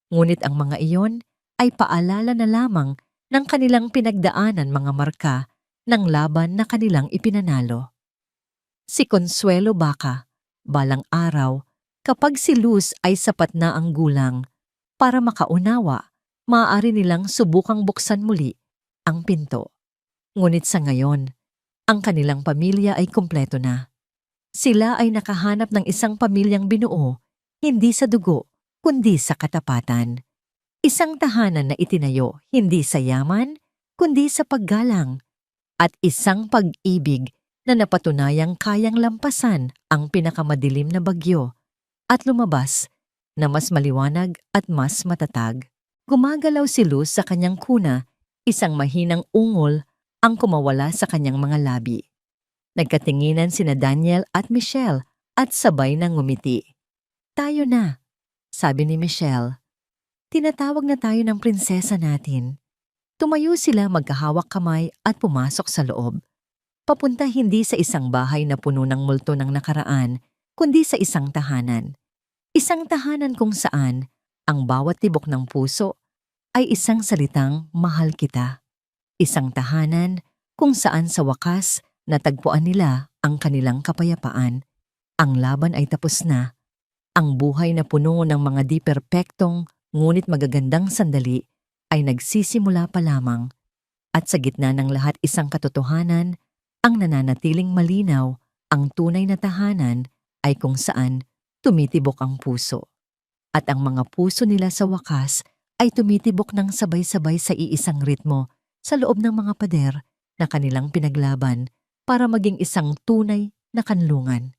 Ngunit ang mga iyon ay paalala na lamang ng kanilang pinagdaanan mga marka ng laban na kanilang ipinanalo. Si Consuelo Baca, balang araw, kapag si Luz ay sapat na ang gulang para makaunawa, maaari nilang subukang buksan muli ang pinto. Ngunit sa ngayon, ang kanilang pamilya ay kumpleto na. Sila ay nakahanap ng isang pamilyang binuo, hindi sa dugo, kundi sa katapatan. Isang tahanan na itinayo hindi sa yaman, kundi sa paggalang, at isang pag-ibig na napatunayang kayang lampasan ang pinakamadilim na bagyo at lumabas na mas maliwanag at mas matatag. Gumagalaw si Luz sa kanyang kuna, isang mahinang ungol ang kumawala sa kanyang mga labi. Nagkatinginan sina Daniel at Michelle at sabay na ngumiti. "Tayo na," sabi ni Michelle. "Tinatawag na tayo ng prinsesa natin." Tumayo sila magkahawak kamay at pumasok sa loob. Papunta hindi sa isang bahay na puno ng multo ng nakaraan, kundi sa isang tahanan. Isang tahanan kung saan ang bawat tibok ng puso ay isang salitang mahal kita. Isang tahanan kung saan sa wakas natagpuan nila ang kanilang kapayapaan. Ang laban ay tapos na. Ang buhay na puno ng mga di perpektong ngunit magagandang sandali ay nagsisimula pa lamang. At sa gitna ng lahat isang katotohanan, ang nananatiling malinaw, ang tunay na tahanan ay kung saan tumitibok ang puso. At ang mga puso nila sa wakas ay tumitibok ng sabay-sabay sa iisang ritmo sa loob ng mga pader na kanilang pinaglaban para maging isang tunay na kanlungan.